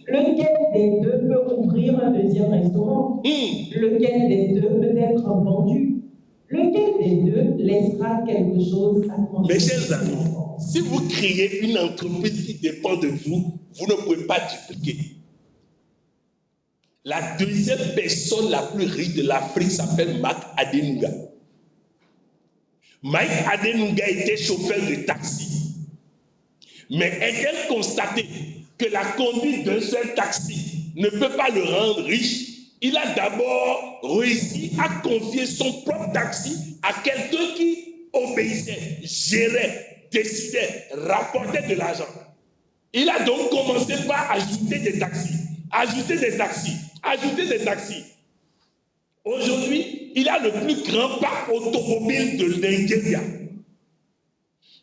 Lequel des 2 peut ouvrir un deuxième restaurant? Lequel des 2 peut être vendu? Lequel des 2 laissera quelque chose à penser? Mes chers amis, si vous créez une entreprise qui dépend de vous, vous ne pouvez pas dupliquer. La deuxième personne la plus riche de l'Afrique s'appelle Mike Adenuga. Mike Adenuga était chauffeur de taxi. Mais est-elle constatée que la conduite d'un seul taxi ne peut pas le rendre riche? il a d'abord réussi à confier son propre taxi à quelqu'un qui obéissait, gérait, décidait, rapportait de l'argent. Il a donc commencé par ajouter des taxis, ajouter des taxis, ajouter des taxis. Aujourd'hui, il a le plus grand parc automobile de Nigeria.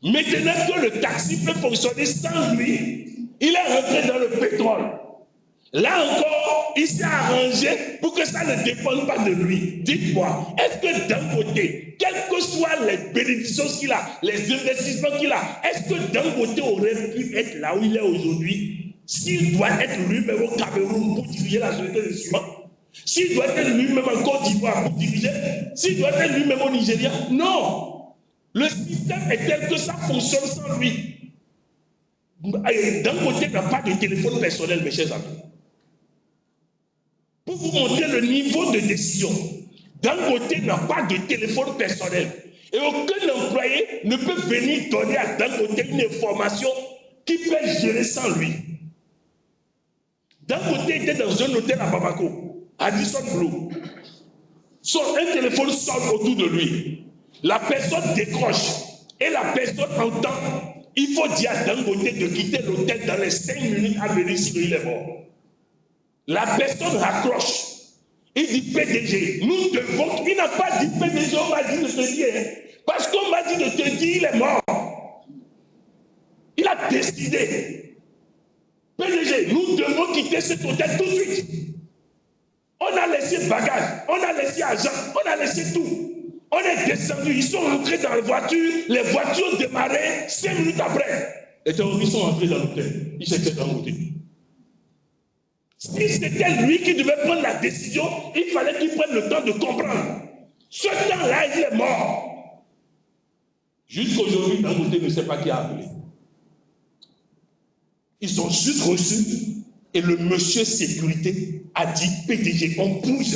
Maintenant que le taxi peut fonctionner sans lui, il est rentré dans le pétrole. Là encore, il s'est arrangé pour que ça ne dépende pas de lui. Dites-moi, est-ce que Dangote, quelles que soient les bénédictions qu'il a, les investissements qu'il a, est-ce que Dangote aurait pu être là où il est aujourd'hui s'il doit être lui-même au Cameroun pour diriger la société de ciment? S'il doit être lui-même en Côte d'Ivoire pour diriger? S'il doit être lui-même au Nigeria? Non! Le système est tel que ça fonctionne sans lui. Dangote n'a pas de téléphone personnel, mes chers amis. Pour vous montrer le niveau de décision, Dangote n'a pas de téléphone personnel. Et aucun employé ne peut venir donner à Dangote une information qu'il peut gérer sans lui. Dangote était dans un hôtel à Bamako, à Addison Blue. Un téléphone sonne autour de lui. La personne décroche et la personne entend. Il faut dire à Dangote de quitter l'hôtel dans les 5 minutes à venir si il est mort. La personne raccroche. Il dit PDG, nous devons. Il n'a pas dit PDG, on m'a dit de te dire. Parce qu'on m'a dit de te dire, il est mort. Il a décidé. PDG, nous devons quitter cet hôtel tout de suite. On a laissé bagages, on a laissé argent, on a laissé tout. On est descendu, ils sont rentrés dans la voiture, les voitures ont démarré 5 minutes après. Les terroristes sont rentrés dans l'hôtel. Ils étaient dans l'hôtel. Si c'était lui qui devait prendre la décision, il fallait qu'il prenne le temps de comprendre. Ce temps-là, il est mort. Jusqu'aujourd'hui, Dangote ne sait pas qui a appelé. Ils ont juste reçu et le monsieur sécurité a dit PDG, on bouge.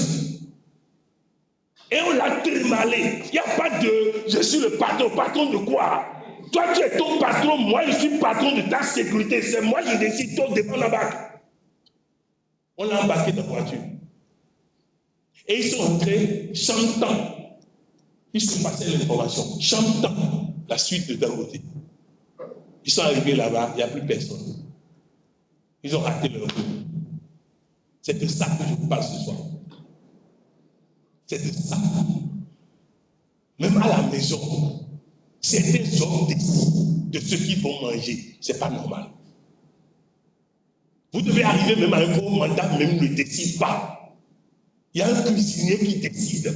Et on l'a trimbalé. Il n'y a pas de je suis le patron. Patron de quoi? Toi, tu es ton patron, moi, je suis patron de ta sécurité. C'est moi qui décide, toi, devant la bague. On l'a embarqué dans la voiture. Et ils sont entrés chantant. Ils se passaient l'information, chantant la suite de Dangote. Ils sont arrivés là-bas, il n'y a plus personne. Ils ont raté leur coup. C'est de ça que je vous parle ce soir. C'est de ça. Même à la maison, certains hommes décident de ce qu'ils vont manger. Ce n'est pas normal. Vous devez arriver même à un gros mandat, même ne décide pas. Il y a un cuisinier qui décide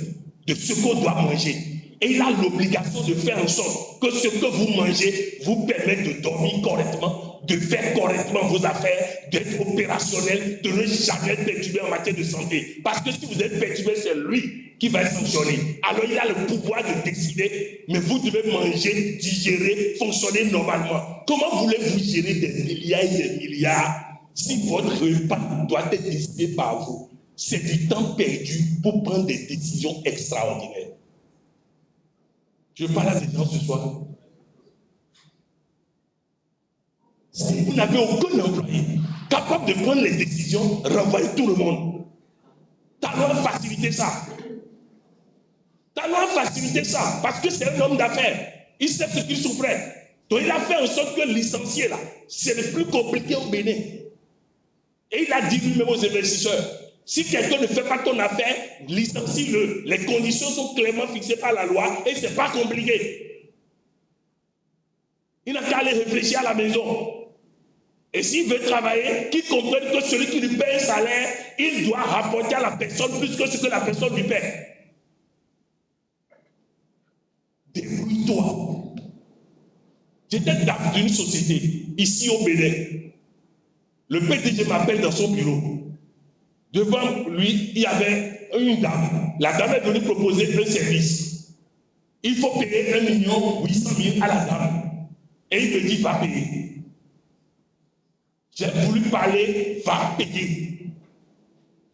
de ce qu'on doit manger. Et il a l'obligation de faire en sorte que ce que vous mangez vous permette de dormir correctement, de faire correctement vos affaires, d'être opérationnel, de ne jamais être perturbé en matière de santé. Parce que si vous êtes perturbé, c'est lui qui va sanctionner. Alors il a le pouvoir de décider, mais vous devez manger, digérer, fonctionner normalement. Comment voulez-vous gérer des milliards et des milliards si votre repas doit être décidé par vous? C'est du temps perdu pour prendre des décisions extraordinaires. Je parle à des gens ce soir. Si vous n'avez aucun employé capable de prendre les décisions, renvoyez tout le monde. Talon faciliter ça. Talon faciliter ça parce que c'est un homme d'affaires. Il sait ce qu'il souffrait. Donc il a fait en sorte que licencier là, c'est le plus compliqué au Bénin. Et il a dit lui-même aux investisseurs, si quelqu'un ne fait pas ton affaire, licencie-le. Les conditions sont clairement fixées par la loi et ce n'est pas compliqué. Il n'a qu'à aller réfléchir à la maison. Et s'il veut travailler, qu'il comprenne que celui qui lui paye un salaire, il doit rapporter à la personne plus que ce que la personne lui paie. Débrouille-toi. J'étais dans une société, ici au Bénin. Le PDG m'appelle dans son bureau. Devant lui, il y avait une dame. La dame est venue proposer un service. Il faut payer 1 800 000 à la dame. Et il me dit, va payer. J'ai voulu parler, va payer.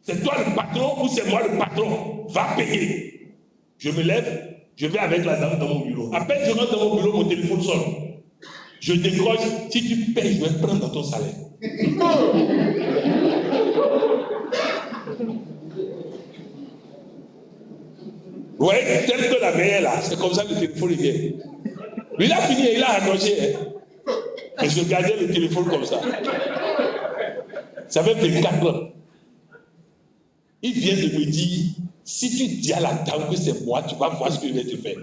C'est toi le patron ou c'est moi le patron? Va payer. Je me lève, je vais avec la dame dans mon bureau. À peine je rentre dans mon bureau, mon téléphone sonne. Je décroche, si tu payes, je vais te prendre dans ton salaire. Ouais, tel que la meilleure là, c'est comme ça que le téléphone vient. Lui, il a fini, il a accroché. Hein. Et je gardais le téléphone comme ça. Ça fait 24 ans. Il vient de me dire, si tu dis à la dame que c'est moi, tu vas voir ce que je vais te faire.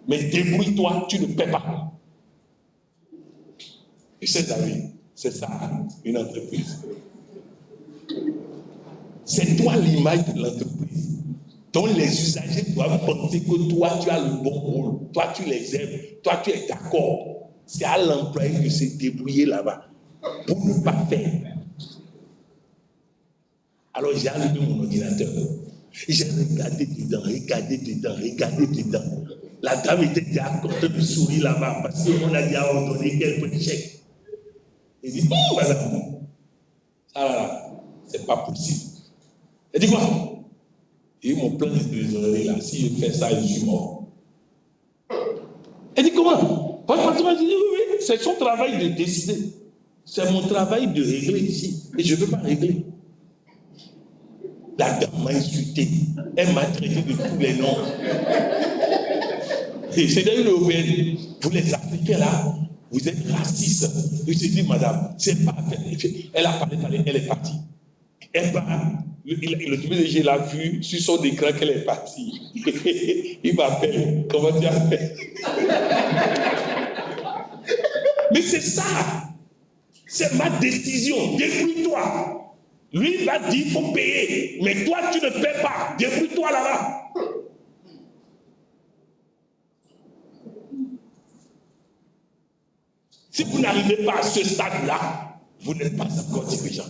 Mais débrouille-toi, tu ne paies pas. Et c'est David, c'est ça, une entreprise. C'est toi l'image de l'entreprise. Donc les usagers doivent penser que toi, tu as le bon rôle. Toi, tu les aimes. Toi, tu es d'accord. C'est à l'employé de se débrouiller là-bas pour ne pas faire. Alors j'ai allumé mon ordinateur. J'ai regardé dedans. La dame était déjà contente de sourire là-bas parce qu'on a déjà ordonné quelques chèques. Elle dit, oh madame, ça là, c'est pas possible. Elle dit quoi? Et mon plan de trésorerie là, si je fais ça, je suis mort. Elle dit comment? Votre patron dit oui, c'est son travail de décider. C'est mon travail de régler ici. Et je ne veux pas régler. La dame m'a insulté. Elle m'a traité de tous les noms. Et c'est d'ailleurs le européenne. Vous les Africains là, vous êtes racistes. Je lui ai dit, madame, c'est pas. Elle a parlé, elle est partie. Elle part. Le DG l'a vu sur son écran qu'elle est partie. Il m'appelle. Comment tu as fait? Mais c'est ça. C'est ma décision. Débrouille-toi. Lui, il va dire qu'il faut payer. Mais toi, tu ne paies pas. Débrouille-toi là-bas. Si vous n'arrivez pas à ce stade-là, vous n'êtes pas encore dirigeant.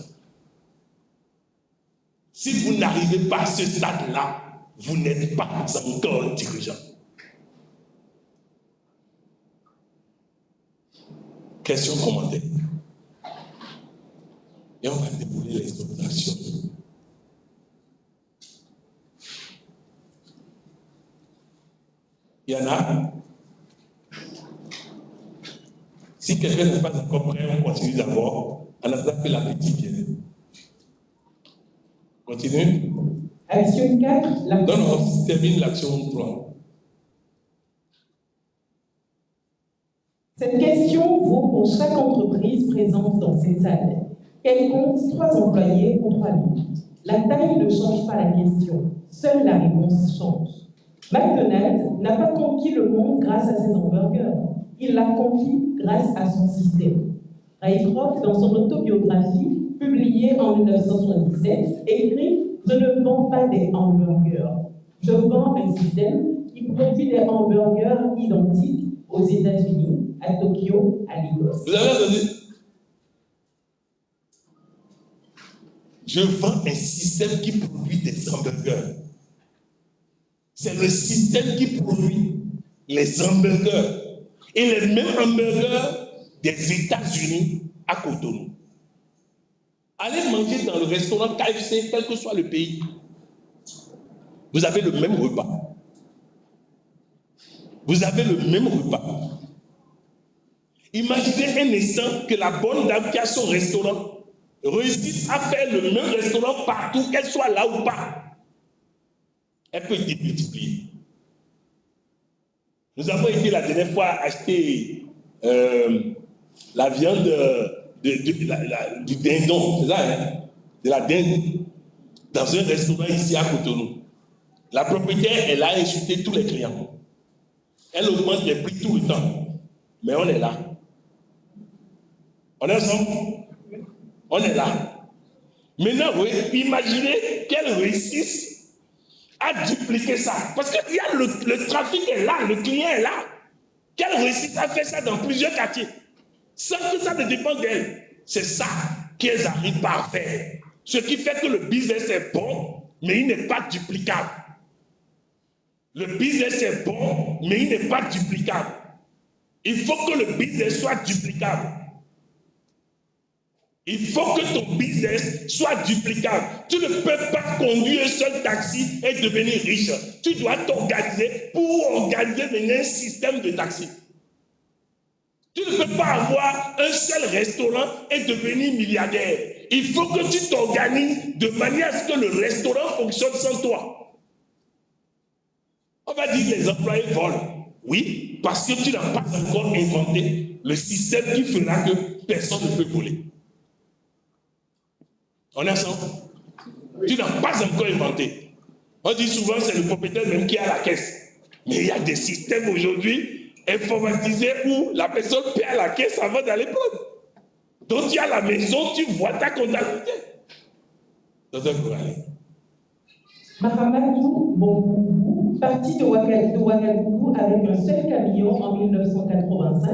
Si vous n'arrivez pas à ce stade-là, vous n'êtes pas encore dirigeant. Question, commentaire. Et on va dérouler l'exploitation. Il y en a. Si quelqu'un n'est pas encore prêt, on continue d'abord. En attendant que la petite vienne. Continue. Action 4. Non, termine l'action 3. Cette question vaut pour chaque entreprise présente dans cette salle. Elle compte 3 employés ou 3 minutes. La taille ne change pas la question. Seule la réponse change. McDonald's n'a pas conquis le monde grâce à ses hamburgers. Il l'a conquis grâce à son système. Rycroft, dans son autobiographie, publiée en 1977, écrit « Je ne vends pas des hamburgers. Je vends un système qui produit des hamburgers identiques aux États-Unis, à Tokyo, à Lagos. » Vous avez entendu? Je vends un système qui produit des hamburgers. C'est le système qui produit les hamburgers. Et les mêmes hamburgers des États-Unis à Cotonou. Allez manger dans le restaurant KFC, quel que soit le pays. Vous avez le même repas. Vous avez le même repas. Imaginez un instant que la bonne dame qui a son restaurant réussisse à faire le même restaurant partout, qu'elle soit là ou pas. Elle peut démultiplier. Nous avons été la dernière fois acheter la viande du dindon, c'est ça, hein? De la dinde, dans un restaurant ici à Cotonou. La propriétaire, elle a insulté tous les clients. Elle augmente les prix tout le temps. Mais on est là. On est ensemble. On est là. Maintenant, oui, imaginez qu'elle réussisse à dupliquer ça. Parce que il y a le trafic est là, le client est là. Qu'elle réussisse à faire ça dans plusieurs quartiers. Sans que ça ne dépende d'elle. C'est ça qu'elles n'arrivent pas à faire. Ce qui fait que le business est bon, mais il n'est pas duplicable. Le business est bon, mais il n'est pas duplicable. Il faut que le business soit duplicable. Il faut que ton business soit duplicable. Tu ne peux pas conduire un seul taxi et devenir riche. Tu dois t'organiser pour organiser un système de taxi. Tu ne peux pas avoir un seul restaurant et devenir milliardaire. Il faut que tu t'organises de manière à ce que le restaurant fonctionne sans toi. On va dire que les employés volent. Oui, parce que tu n'as pas encore inventé le système qui fera que personne ne peut voler. On est ensemble? Tu n'as pas encore inventé. On dit souvent que c'est le propriétaire même qui a la caisse. Mais il y a des systèmes aujourd'hui informatisés où la personne paie à la caisse avant d'aller prendre. Donc tu as la maison, tu vois ta comptabilité. Dans un courrier. Mahamadou Bongoubou, parti de Ouagadougou avec un seul camion en 1985,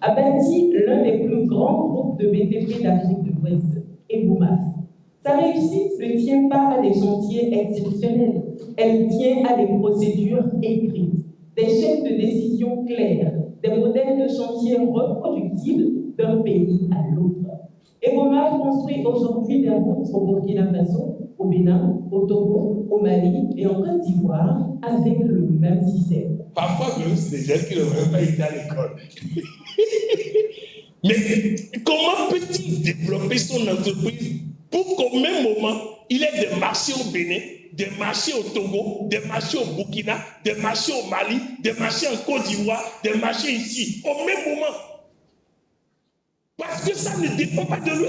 a bâti l'un des plus grands groupes de BTP d'Afrique de l'Ouest, Eboumas. Sa réussite ne tient pas à des chantiers exceptionnels, elle tient à des procédures écrites, des chaînes de décision claires, des modèles de chantiers reproductibles d'un pays à l'autre. Eboumas construit aujourd'hui des routes au Burkina Faso, au Bénin, au Togo, au Mali et en Côte d'Ivoire avec le même système. Parfois, même, c'est des gens qui n'ont même pas été à l'école. Mais comment peut-il développer son entreprise pour qu'au même moment, il ait des marchés au Bénin, des marchés au Togo, des marchés au Burkina, des marchés au Mali, des marchés en Côte d'Ivoire, des marchés ici, au même moment? Parce que ça ne dépend pas de lui.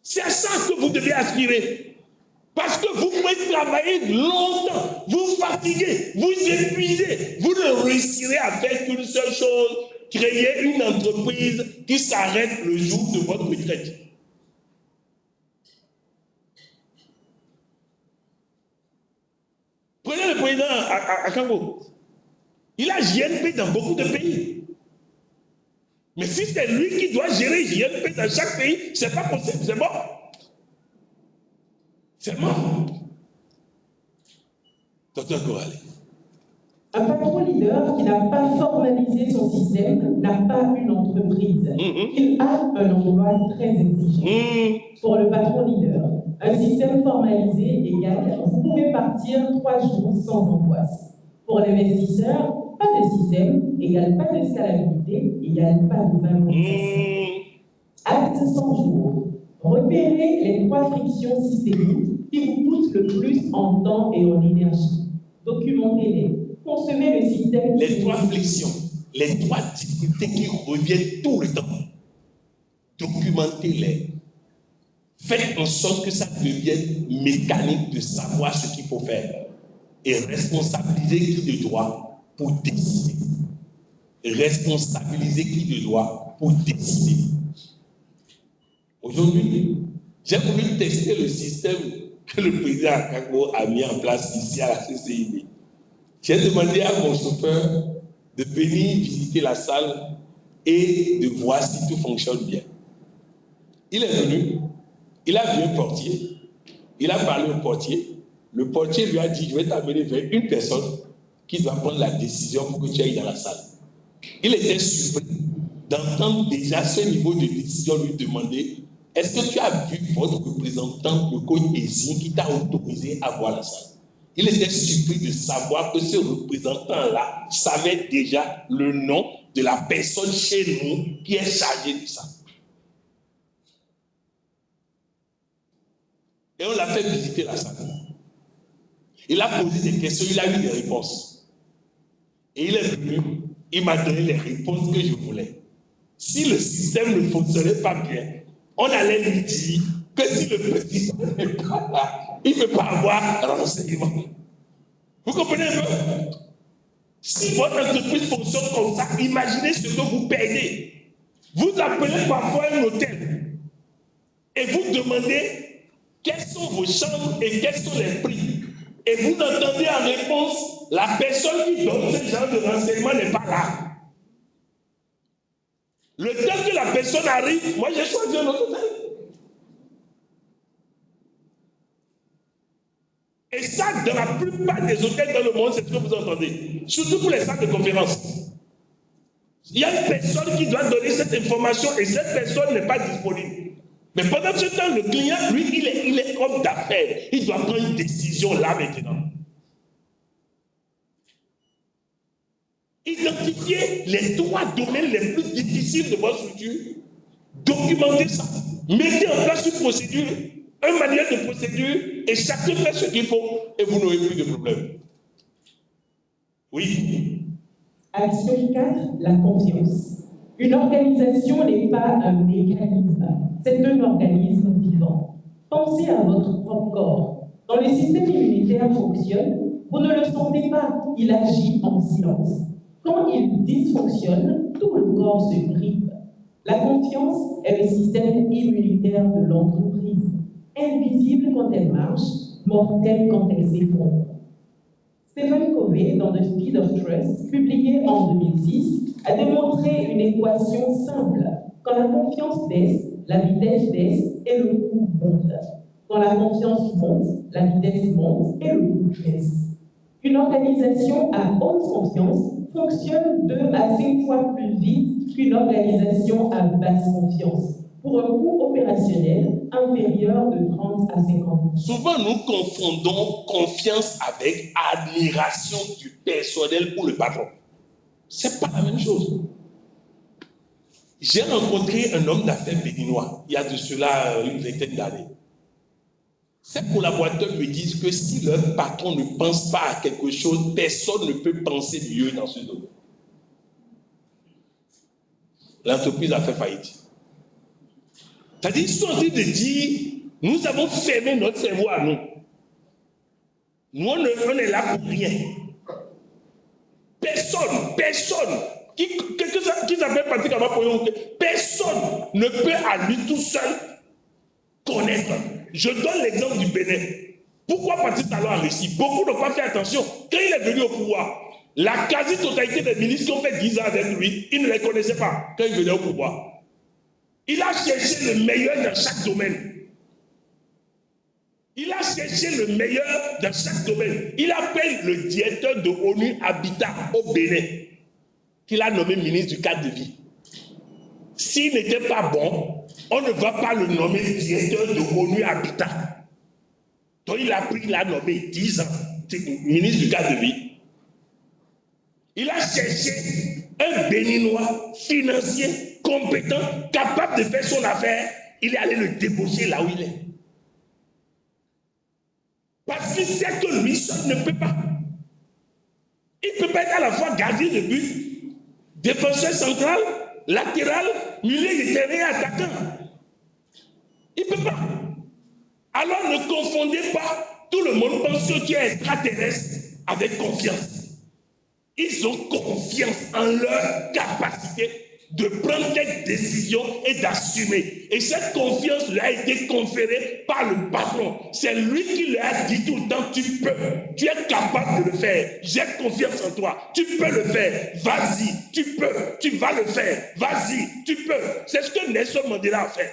C'est à ça que vous devez aspirer. Parce que vous pouvez travailler longtemps, vous fatiguez, vous épuisez. Vous ne réussirez à faire qu'une seule chose, créer une entreprise qui s'arrête le jour de votre retraite. Prenez le président à Congo. Il a JNP dans beaucoup de pays. Mais si c'est lui qui doit gérer JNP dans chaque pays, c'est pas possible, c'est mort. C'est mort. Docteur Corale. Un patron leader qui n'a pas formalisé son système n'a pas une entreprise. Il a un emploi très exigeant. Pour le patron leader, un système formalisé égale vous pouvez partir 3 jours sans angoisse. Pour l'investisseur, pas de système égale pas de scalabilité égale pas de valorisation. Acte 100 jours. Repérez les 3 frictions systémiques qui vous coûtent le plus en temps et en énergie. Documentez-les. Concevez le système. Les 3 frictions, les 3 difficultés qui reviennent tout le temps. Documentez-les. Faites en sorte que ça devienne mécanique de savoir ce qu'il faut faire. Et responsabiliser qui de droit pour décider. Responsabiliser qui de droit pour décider. Aujourd'hui, j'ai voulu tester le système que le président Akagbo a mis en place ici à la CCIB. J'ai demandé à mon chauffeur de venir visiter la salle et de voir si tout fonctionne bien. Il est venu, il a vu un portier, il a parlé au portier. Le portier lui a dit, je vais t'amener vers une personne qui doit prendre la décision pour que tu ailles dans la salle. Il était surpris d'entendre déjà ce niveau de décision lui demander, est-ce que tu as vu votre représentant, le code ESI, qui t'a autorisé à voir la salle? Il était surpris de savoir que ce représentant-là savait déjà le nom de la personne chez nous qui est chargée de ça. Et on l'a fait visiter la salle. Il a posé des questions, il a eu des réponses. Et il est venu, il m'a donné les réponses que je voulais. Si le système ne fonctionnait pas bien, on allait lui dire que si le président n'est pas là, il ne peut pas avoir renseignement. Vous comprenez un peu? Si votre entreprise fonctionne comme ça, imaginez ce que vous payez. Vous appelez parfois un hôtel et vous demandez quelles sont vos chambres et quels sont les prix. Et vous entendez en réponse, la personne qui donne ce genre de renseignement n'est pas là. Le temps que la personne arrive, moi j'ai choisi un autre hôtel. Et ça, dans la plupart des hôtels dans le monde, c'est ce que vous entendez. Surtout pour les salles de conférence. Il y a une personne qui doit donner cette information et cette personne n'est pas disponible. Mais pendant ce temps, le client, lui, il est homme d'affaires. Il doit prendre une décision là maintenant. Identifiez les 3 domaines les plus difficiles de votre structure. Documentez ça. Mettez en place une procédure, un manuel de procédure, et chacun fait ce qu'il faut, et vous n'aurez plus de problème. Oui. Action 4, la confiance. Une organisation n'est pas un mécanisme, c'est un organisme vivant. Pensez à votre propre corps. Quand le système immunitaire fonctionne, vous ne le sentez pas, il agit en silence. Quand il dysfonctionne, tout le corps se grippe. La confiance est le système immunitaire de l'entreprise, invisible quand elle marche, mortelle quand elle s'effondre. Stephen Covey, dans The Speed of Trust, publié en 2006, a démontré une équation simple. Quand la confiance baisse, la vitesse baisse et le coût monte. Quand la confiance monte, la vitesse monte et le coût baisse. Une organisation à haute confiance fonctionne 2 à 5 fois plus vite qu'une organisation à basse confiance, pour un coût opérationnel inférieur de 30 à 50%. Souvent, nous confondons confiance avec admiration du personnel pour le patron. Ce n'est pas la même chose. J'ai rencontré un homme d'affaires béninois, il y a de cela une vingtaine d'années. Ses collaborateurs me disent que si leur patron ne pense pas à quelque chose, personne ne peut penser mieux dans ce domaine. L'entreprise a fait faillite. C'est-à-dire qu'ils sont en train de dire, nous avons fermé notre cerveau à nous. Nous, on est là pour rien. Personne, qui s'appelle Patrick Amapoyon, personne ne peut à lui tout seul connaître. Je donne l'exemple du Bénin. Pourquoi Patrice Talon a réussi? Beaucoup n'ont pas fait attention. Quand il est venu au pouvoir, la quasi-totalité des ministres qui ont fait 10 ans avec lui, ils ne les connaissaient pas quand il venait au pouvoir. Il a cherché le meilleur dans chaque domaine. Il a cherché le meilleur dans chaque domaine. Il appelle le directeur de ONU Habitat au Bénin, qu'il a nommé ministre du cadre de vie. S'il n'était pas bon, on ne va pas le nommer directeur de ONU Habitat. Donc il a pris, il a nommé 10 ans ministre du cadre de vie. Il a cherché un Béninois financier, compétent, capable de faire son affaire. Il est allé le débaucher là où il est. Parce qu'il sait que lui seul ne peut pas. Il ne peut pas être à la fois gardien de but, défenseur central, latéral, milieu de terrain et attaquant. Il ne peut pas. Alors ne confondez pas, tout le monde pense que tu es extraterrestre avec confiance. Ils ont confiance en leur capacité de prendre des décisions et d'assumer. Et cette confiance leur a été conférée par le patron. C'est lui qui leur a dit tout le temps, tu peux, tu es capable de le faire. J'ai confiance en toi, tu peux le faire. Vas-y, tu peux, tu vas le faire. Vas-y, tu peux. C'est ce que Nelson Mandela a fait.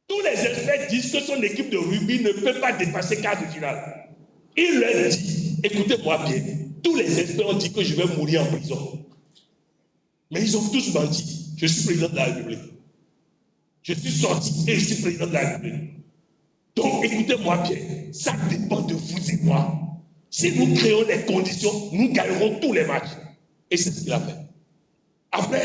Tous les experts disent que son équipe de rugby ne peut pas dépasser quart de finale. Il leur dit, écoutez-moi bien, tous les experts ont dit que je vais mourir en prison. Mais ils ont tous menti. Je suis président de la République. Je suis sorti et je suis président de la République. Donc écoutez-moi bien, ça dépend de vous et moi. Si nous créons les conditions, nous gagnerons tous les matchs. Et c'est ce qu'il a fait. Après,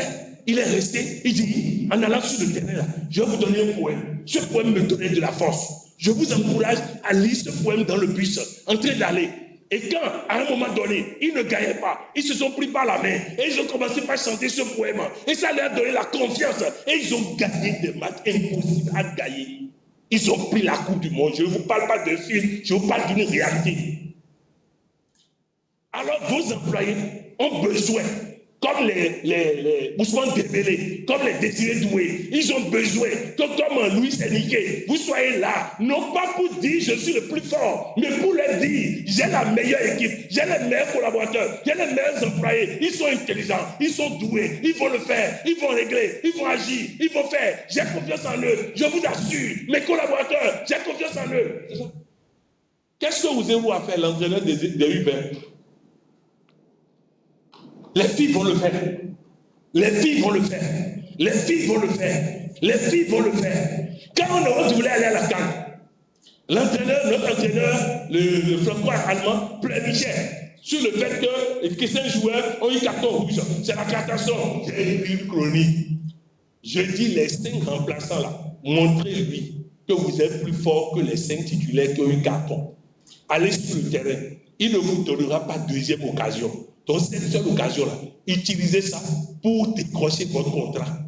il est resté, il dit, en allant sur le terrain là, je vais vous donner un poème. Ce poème me donnait de la force. Je vous encourage à lire ce poème dans le bus, en train d'aller. Et quand, à un moment donné, ils ne gagnaient pas, ils se sont pris par la main et ils ont commencé par chanter ce poème. Et ça leur a donné la confiance. Et ils ont gagné des matchs impossibles à gagner. Ils ont pris la Coupe du Monde. Je ne vous parle pas d'un film, je vous parle d'une réalité. Alors vos employés ont besoin, comme les Ousmane Dembélé, comme les Désiré Doué, ils ont besoin que comme Louis Enrique, vous soyez là, non pas pour dire je suis le plus fort, mais pour leur dire j'ai la meilleure équipe, j'ai les meilleurs collaborateurs, j'ai les meilleurs employés, ils sont intelligents, ils sont doués, ils vont le faire, ils vont régler, ils vont agir, ils vont faire, j'ai confiance en eux, je vous assure, mes collaborateurs, j'ai confiance en eux. Qu'est-ce que vous avez à faire, l'entraîneur des U20? Les filles vont le faire. Les filles vont le faire. Les filles vont le faire. Les filles vont le faire. Quand on voulait aller à la CAN, l'entraîneur, notre entraîneur, le franco-allemand, pleurnichait. sur le fait que ces joueurs ont eu carton rouge. C'est la catastrophe. J'ai lu une chronique. Je dis les 5 remplaçants là, montrez-lui que vous êtes plus fort que les 5 titulaires qui ont eu carton. Allez sur le terrain. Il ne vous donnera pas deuxième occasion. Donc cette seule occasion là, utilisez ça pour décrocher votre contrat.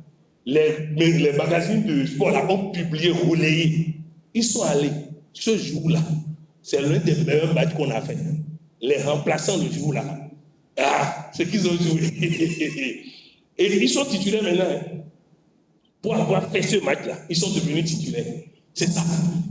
Les magazines de sport là ont publié, relayé. Ils sont allés. Ce jour-là, c'est l'un des meilleurs matchs qu'on a fait. Les remplaçants le jour-là, c'est qu'ils ont joué. Et ils sont titulaires maintenant. Pour avoir fait ce match-là, ils sont devenus titulaires. C'est ça.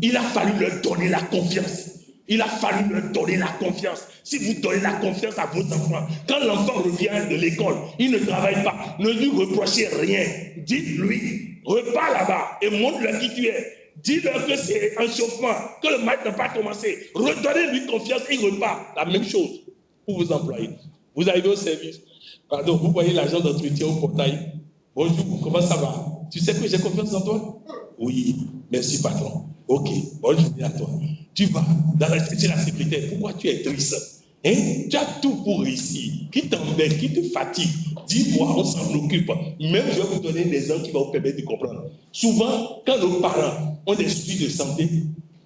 Il a fallu leur donner la confiance. Il a fallu leur donner la confiance. Si vous donnez la confiance à vos enfants, quand l'enfant revient de l'école, il ne travaille pas, ne lui reprochez rien. Dites-lui, repars là-bas et montre-leur qui tu es. Dis-leur que c'est un chauffement, que le match n'a pas commencé. Redonnez-lui confiance et il repart. La même chose pour vos employés. Vous arrivez au service. Pardon, vous voyez l'agent d'entretien au portail. Bonjour, comment ça va? Tu sais que j'ai confiance en toi? Oui, merci patron. Ok, bonne journée à toi. Tu vas dans la secrétaire. Pourquoi tu es triste? Tu as tout pour réussir. Qui t'embête, qui te fatigue? Dis-moi, on s'en occupe. Même je vais vous donner des gens qui vont vous permettre de comprendre. Souvent, quand nos parents ont des soucis de santé,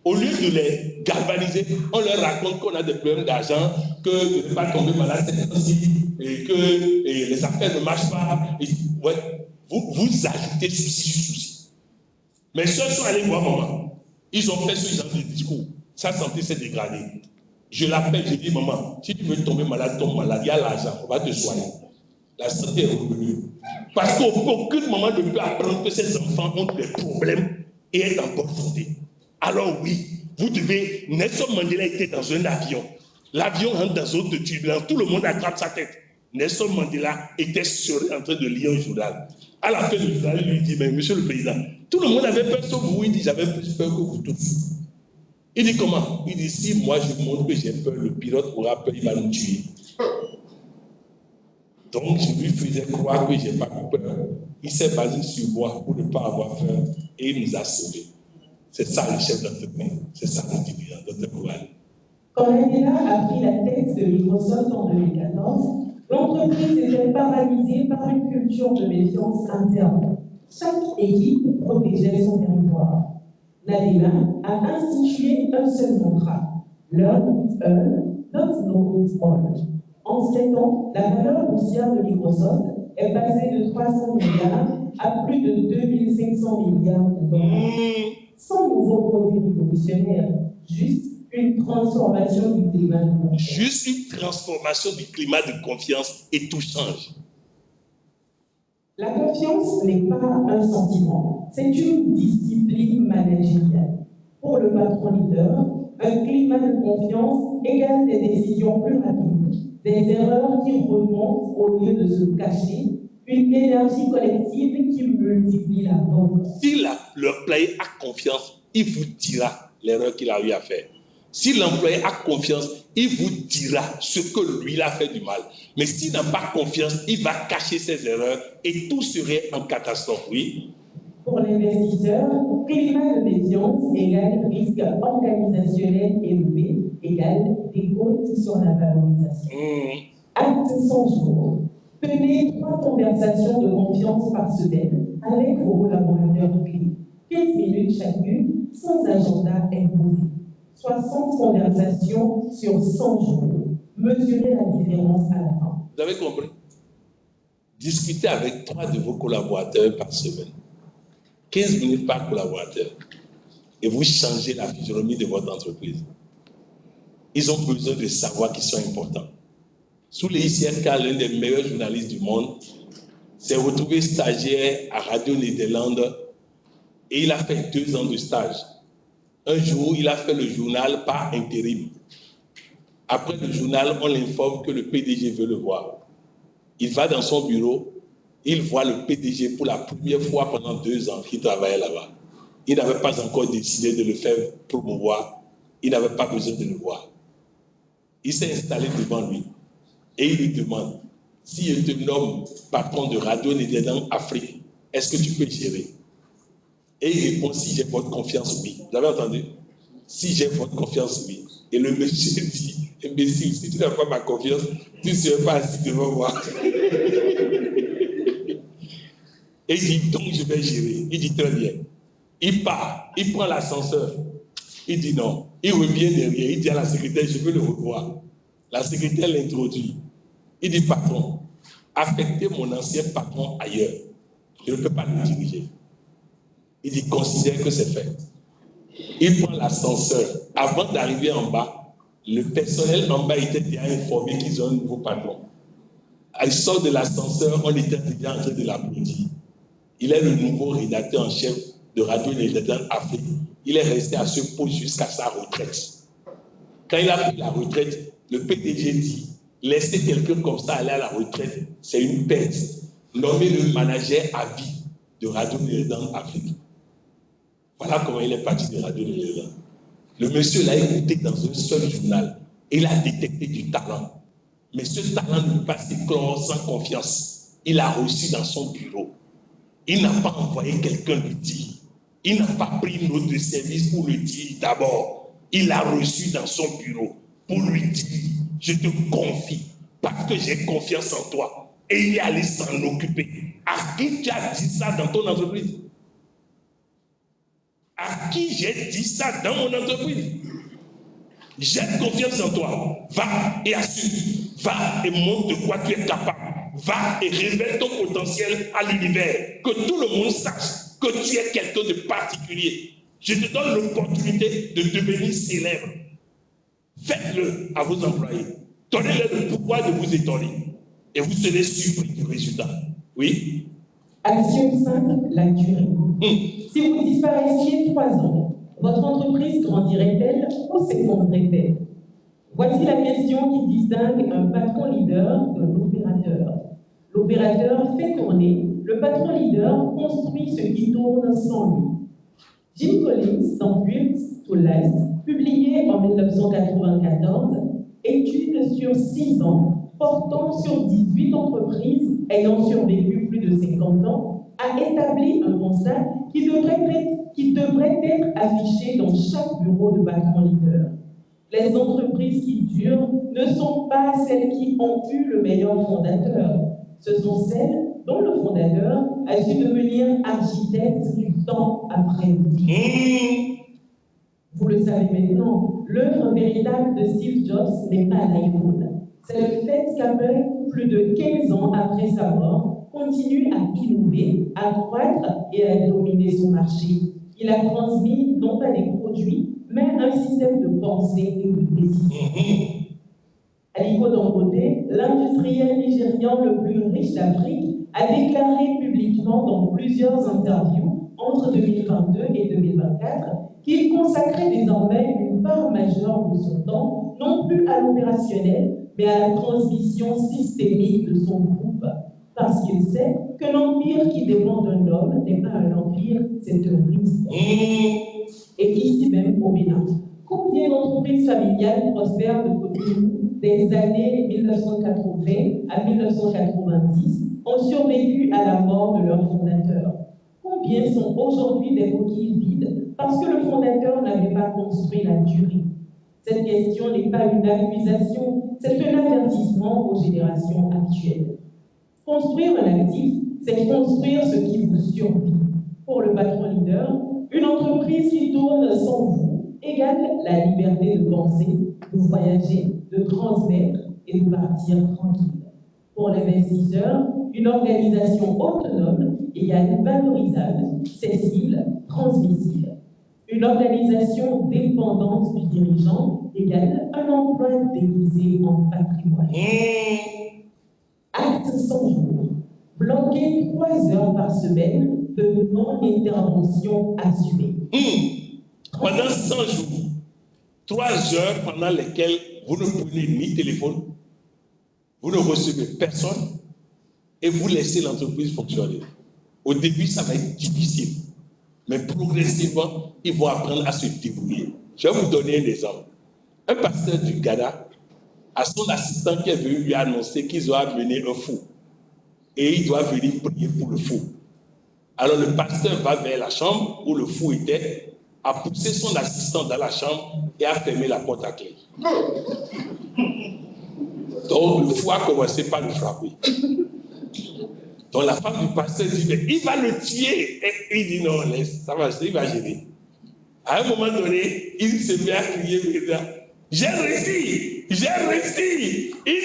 au lieu de les galvaniser, on leur raconte qu'on a des problèmes d'argent, que de ne pas tomber malade cette fois-ci, et que les affaires ne marchent pas. Et, ouais, vous ajoutez souci. Mais ceux qui sont allés voir maman, ils ont fait ce genre de discours. Sa santé s'est dégradée. Je l'appelle, je dis, maman, si tu veux tomber malade, tombe malade, il y a l'argent, on va te soigner. La santé est revenue. Parce qu'aucune maman ne peut apprendre que ses enfants ont des problèmes et être en bonne santé. Alors oui, vous devez... Nelson Mandela était dans un avion. L'avion rentre dans une autre turbulence. Tout le monde attrape sa tête. Nelson Mandela était seul en train de lire un journal. À la fin du journal, il lui dit, mais monsieur le président, tout le monde avait peur sauf vous. Il dit, j'avais plus peur que vous tous. Il dit comment? Il dit, si moi je montre que j'ai peur, le pilote aura peur, il va nous tuer. Donc je lui faisais croire que je n'ai pas eu peur. Il s'est basé sur moi pour ne pas avoir peur et il nous a sauvés. C'est ça le chef d'entreprise, c'est ça le dirigeant d'entreprise. Quand Mandela a pris la tête de Microsoft en 2014, l'entreprise était paralysée par une culture de méfiance interne. Chaque équipe protégeait son territoire. Nadella a institué un seul mantra, Learn with all, not know with all. En 7 ans, la valeur boursière de Microsoft est passée de 300 milliards à plus de 2500 milliards de dollars. Sans nouveaux produits révolutionnaires, juste une transformation du climat de confiance. Juste une transformation du climat de confiance et tout change. La confiance n'est pas un sentiment, c'est une discipline managériale. Pour le patron leader, un climat de confiance égale des décisions plus rapides, des erreurs qui remontent au lieu de se cacher, une énergie collective qui multiplie la vente. Si l'employé a confiance, il vous dira l'erreur qu'il a eu à faire. Si l'employé a confiance, il vous dira ce que lui a fait du mal. Mais s'il n'a pas confiance, il va cacher ses erreurs et tout serait en catastrophe, oui. Pour l'investisseur, climat de méfiance égale risque organisationnel élevé égale décompte sur la valorisation. Acte 100 jours. Tenez 3 conversations de confiance par semaine avec vos collaborateurs clés. 15 minutes chacune, sans agenda imposé. 60 conversations sur 100 jours. Mesurez la différence à la fin. Vous avez compris? Discutez avec 3 de vos collaborateurs par semaine. 15 minutes par collaborateur. Et vous changez la physionomie de votre entreprise. Ils ont besoin de savoir qu'ils sont importants. Sous les ICRK, l'un des meilleurs journalistes du monde s'est retrouvé stagiaire à Radio Néderlande et il a fait 2 ans de stage. Un jour, il a fait le journal par intérim. Après le journal, on l'informe que le PDG veut le voir. Il va dans son bureau, il voit le PDG pour la première fois pendant 2 ans qu'il travaillait là-bas. Il n'avait pas encore décidé de le faire promouvoir. Il n'avait pas besoin de le voir. Il s'est installé devant lui et il lui demande, si je te nomme patron de Radio Néderlande Afrique, est-ce que tu peux gérer? Et il répond, si j'ai votre confiance, oui. Vous avez entendu? Si j'ai votre confiance, oui. Et le monsieur dit, Imbécile, si tu n'as pas ma confiance, tu ne serais pas assis devant moi. Et il dit, donc je vais gérer. Il dit, très bien. Il part, il prend l'ascenseur. Il dit non. Il revient derrière. Il dit à la secrétaire, je veux le revoir. La secrétaire l'introduit. Il dit, patron, affectez mon ancien patron ailleurs. Je ne peux pas le diriger. Il dit, considère que c'est fait. Il prend l'ascenseur. Avant d'arriver en bas, le personnel en bas était déjà informé qu'ils ont un nouveau patron. Il sort de l'ascenseur, on était déjà en train de l'applaudir. Il est le nouveau rédacteur en chef de Radio Indépendante Afrique. Il est resté à ce poste jusqu'à sa retraite. Quand il a pris la retraite, le PDG dit, laisser quelqu'un comme ça aller à la retraite, c'est une perte. Nommer le manager à vie de Radio Indépendante Afrique. Voilà comment il est parti de Radio Indépendante. Le monsieur l'a écouté dans un seul journal et il a détecté du talent. Mais ce talent ne peut pas s'éclore sans confiance. Il l'a reçu dans son bureau. Il n'a pas envoyé quelqu'un lui dire. Il n'a pas pris une note de service pour le dire d'abord. Il l'a reçu dans son bureau pour lui dire, je te confie parce que j'ai confiance en toi. Et il est allé s'en occuper. À qui tu as dit ça dans ton entreprise? À qui j'ai dit ça dans mon entreprise? J'ai confiance en toi. Va et assume. Va et montre de quoi tu es capable. Va et révèle ton potentiel à l'univers. Que tout le monde sache que tu es quelqu'un de particulier. Je te donne l'opportunité de devenir célèbre. Faites-le à vos employés. Donnez-leur le pouvoir de vous étonner. Et vous serez surpris du résultat. Oui? Action 5, la durée. Si vous disparaissiez 3 ans, votre entreprise grandirait-elle ou s'effondrerait-elle? Voici la question qui distingue un patron leader de l'opérateur. L'opérateur fait tourner, le patron leader construit ce qui tourne sans lui. Jim Collins, dans Built to Last, publié en 1994, étude sur 6 ans, portant sur 18 entreprises ayant survécu plus de 50 ans, a établi un constat qui devrait être affiché dans chaque bureau de patron leader. Les entreprises qui durent ne sont pas celles qui ont eu le meilleur fondateur. Ce sont celles dont le fondateur a su devenir architecte du temps après lui. Vous le savez maintenant, l'œuvre véritable de Steve Jobs n'est pas l'iPhone. C'est le fait qu'Apple, plus de 15 ans après sa mort, continue à innover, à croître et à dominer son marché. Il a transmis non pas des produits, mais un système de pensée et de décision. Aliko Dangote, l'industriel nigérian le plus riche d'Afrique, a déclaré publiquement dans plusieurs interviews entre 2022 et 2024 qu'il consacrait désormais une part majeure de son temps, non plus à l'opérationnel, mais à la transmission systémique de son groupe, parce qu'il sait que l'empire qui dépend d'un homme n'est pas un empire, c'est un risque. Et ici même au Bénin, combien d'entreprises familiales prospèrent depuis des années 1980 à 1990 ont survécu à la mort de leur fondateur? Combien sont aujourd'hui des coquilles vides parce que le fondateur n'avait pas construit la durée? Cette question n'est pas une accusation, c'est un avertissement aux générations actuelles. Construire un actif, c'est construire ce qui vous survit. Pour le patron leader, une entreprise qui tourne sans vous égale la liberté de penser, de voyager, de transmettre et de partir tranquille. Pour l'investisseur, une organisation autonome égale valorisable, cessible, transmissible. Une organisation dépendante du dirigeant égale un emploi déguisé en patrimoine. Acte 100 jours. Bloquer 3 heures par semaine de non-intervention assumée. Pendant 100 jours, 3 heures pendant lesquelles vous ne prenez ni téléphone, vous ne recevez personne et vous laissez l'entreprise fonctionner. Au début, ça va être difficile, mais progressivement, ils vont apprendre à se débrouiller. Je vais vous donner un exemple. Un pasteur du Ghana, à son assistant qui est venu lui annoncer qu'ils ont amené un fou et il doit venir prier pour le fou. Alors le pasteur va vers la chambre où le fou était a poussé son assistant dans la chambre et a fermé la porte à clé. Donc le fou a commencé par le frapper. Donc la femme du pasteur dit, mais il va le tuer. Et il dit, non, laisse, ça va, il va gérer. À un moment donné, il se met à crier, j'ai réussi, il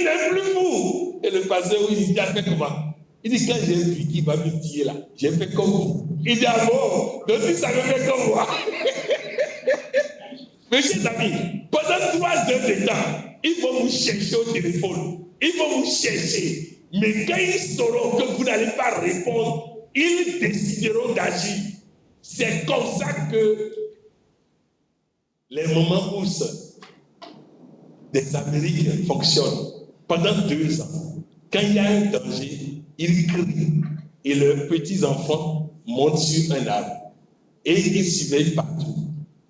n'est plus fou. Et le pasteur, il dit, tu as fait comment? Il dit, quand j'ai vu qu'il va me tuer là, j'ai fait comme vous. Il dit, ah bon, donc il savait faire comme moi. Mes chers amis, pendant 3 heures de temps, ils vont vous chercher au téléphone, ils vont vous chercher. Mais quand ils sauront que vous n'allez pas répondre, ils décideront d'agir. C'est comme ça que les moments poussent des Amériques fonctionnent. Pendant 2 ans, quand il y a un danger, ils crient et leurs petits-enfants montent sur un arbre et ils surveillent partout.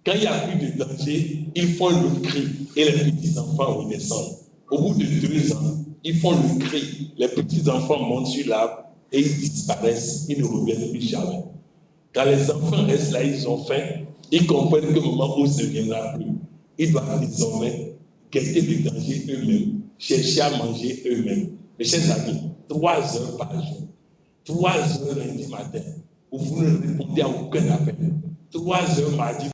Quand il n'y a plus de danger, ils font le cri et les petits-enfants redescendent. Au bout de 2 ans, ils font le cri, les petits-enfants montent sur l'arbre et ils disparaissent, ils ne reviennent plus jamais. Quand les enfants restent là, ils ont faim, ils comprennent que le moment où ça ne viendra plus, ils doivent désormais guetter le danger eux-mêmes, chercher à manger eux-mêmes. Mes chers amis, 3 heures par jour, 3 heures lundi matin, où vous ne répondez à aucun appel, 3 heures mardi